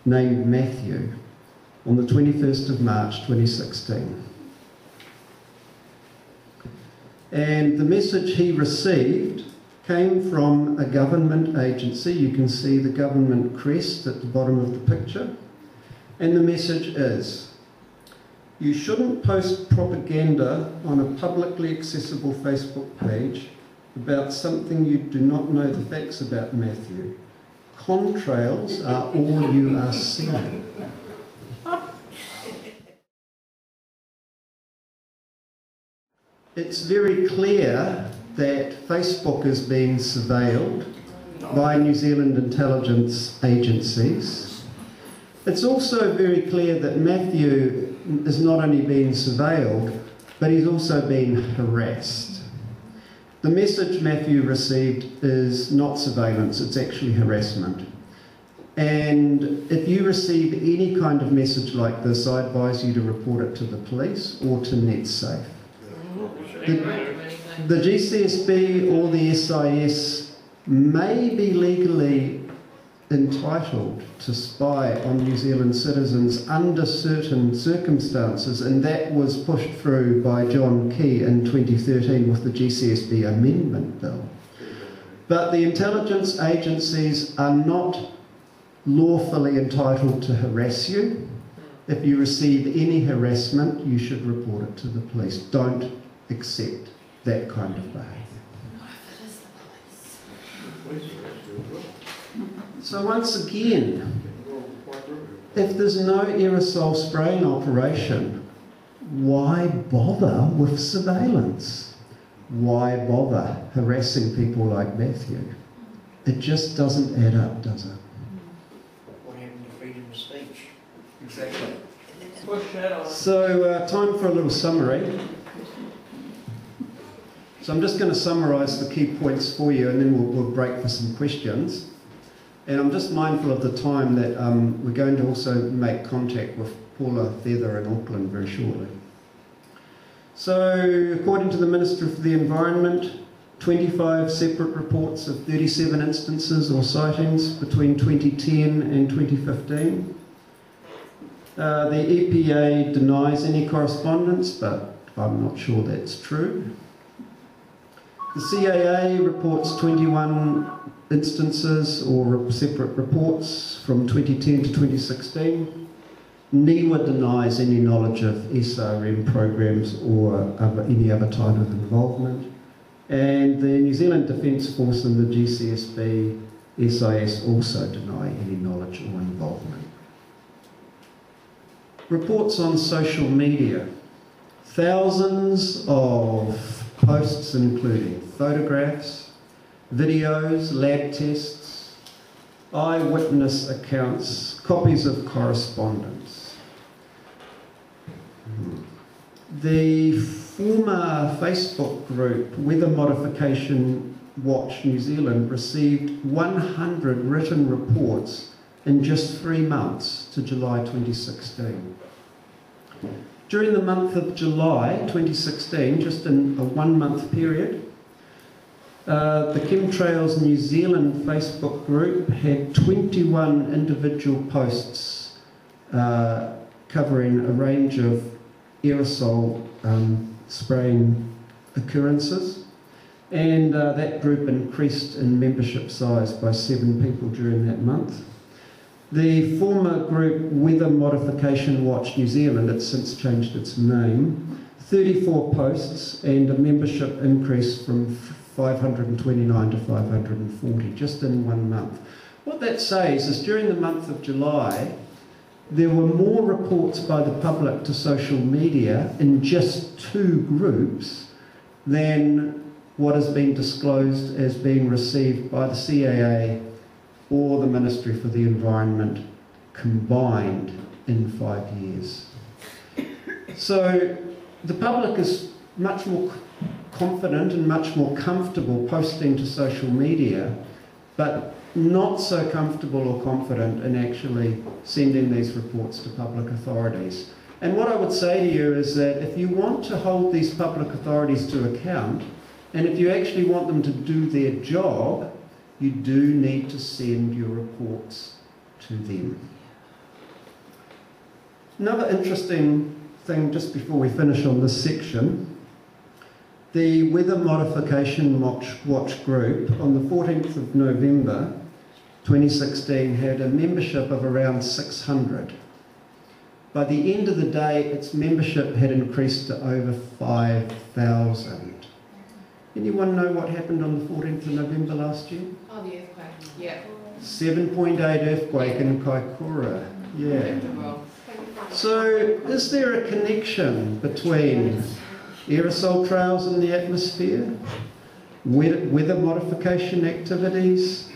named Matthew on the 21st of March 2016. And the message he received came from a government agency. You can see the government crest at the bottom of the picture. And the message is, you shouldn't post propaganda on a publicly accessible Facebook page about something you do not know the facts about, Matthew. Contrails are all you are seeing. It's very clear that Facebook is being surveilled by New Zealand intelligence agencies. It's also very clear that Matthew is not only being surveilled, but he's also being harassed. The message Matthew received is not surveillance, it's actually harassment. And if you receive any kind of message like this, I advise you to report it to the police or to NetSafe. The GCSB or the SIS may be legally entitled to spy on New Zealand citizens under certain circumstances, and that was pushed through by John Key in 2013 with the GCSB Amendment Bill. But the intelligence agencies are not lawfully entitled to harass you. If you receive any harassment, you should report it to the police. Don't accept that kind of behaviour. So once again, if there's no aerosol spraying operation, why bother with surveillance? Why bother harassing people like Matthew? It just doesn't add up, does it? What happened to freedom of speech? Exactly. Push that on. So time for a little summary. So I'm just going to summarise the key points for you, and then we'll break for some questions. And I'm just mindful of the time that we're going to also make contact with Paula Feather in Auckland very shortly. So according to the Minister for the Environment, 25 separate reports of 37 instances or sightings between 2010 and 2015. The EPA denies any correspondence, but I'm not sure that's true. The CAA reports 21 instances or separate reports from 2010 to 2016. NIWA denies any knowledge of SRM programs or any other type of involvement. And the New Zealand Defence Force and the GCSB SIS also deny any knowledge or involvement. Reports on social media. Thousands of posts including photographs, videos, lab tests, eyewitness accounts, copies of correspondence. The former Facebook group Weather Modification Watch New Zealand received 100 written reports in just 3 months to July 2016. During the month of July 2016, just in a 1-month period, the Chemtrails New Zealand Facebook group had 21 individual posts covering a range of aerosol spraying occurrences, and that group increased in membership size by 7 people during that month. The former group Weather Modification Watch New Zealand, it's since changed its name, 34 posts and a membership increase from 529 to 540 just in 1 month. What that says is during the month of July, there were more reports by the public to social media in just 2 groups than what has been disclosed as being received by the CAA or the Ministry for the Environment combined in 5 years. So the public is much more confident and much more comfortable posting to social media, but not so comfortable or confident in actually sending these reports to public authorities. And what I would say to you is that if you want to hold these public authorities to account, and if you actually want them to do their job, you do need to send your reports to them. Another interesting thing just before we finish on this section, the Weather Modification Watch Group on the 14th of November 2016 had a membership of around 600. By the end of the day, its membership had increased to over 5,000. Anyone know what happened on the 14th of November last year? Oh, the earthquake. Yeah. 7.8 earthquake in Kaikoura. Yeah. So, is there a connection between aerosol trails in the atmosphere, weather modification activities,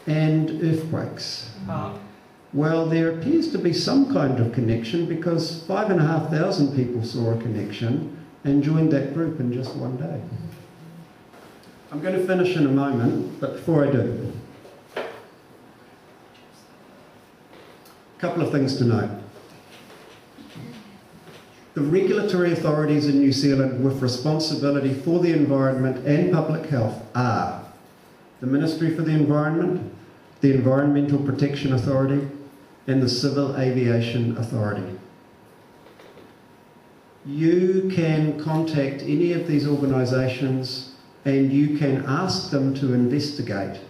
and earthquakes? Well, there appears to be some kind of connection because 5,500 people saw a connection and joined that group in just one day. I'm going to finish in a moment, but before I do, a couple of things to note. The regulatory authorities in New Zealand with responsibility for the environment and public health are the Ministry for the Environment, the Environmental Protection Authority, and the Civil Aviation Authority. You can contact any of these organisations and you can ask them to investigate.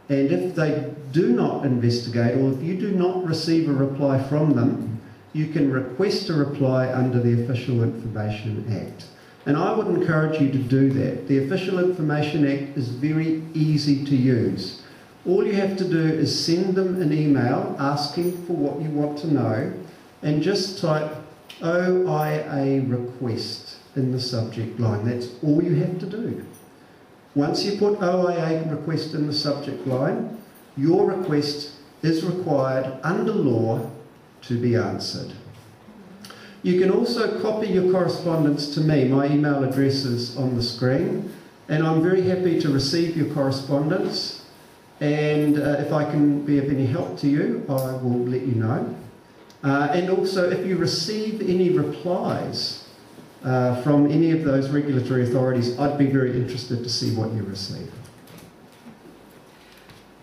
And if they do not investigate, or if you do not receive a reply from them, you can request a reply under the Official Information Act. And I would encourage you to do that. The Official Information Act is very easy to use. All you have to do is send them an email asking for what you want to know and just type OIA request in the subject line. That's all you have to do. Once you put OIA request in the subject line, your request is required under law to be answered. You can also copy your correspondence to me. My email address is on the screen, and I'm very happy to receive your correspondence. And if I can be of any help to you, I will let you know. And also, if you receive any replies from any of those regulatory authorities, I'd be very interested to see what you receive.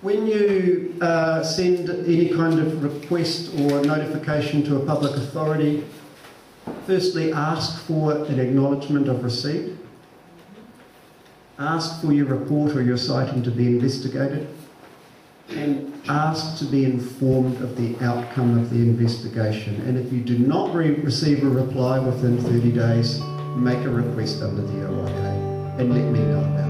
When you send any kind of request or notification to a public authority, firstly ask for an acknowledgement of receipt. Ask for your report or your sighting to be investigated. And ask to be informed of the outcome of the investigation. And if you do not receive a reply within 30 days, make a request under the OIA and let me know about it.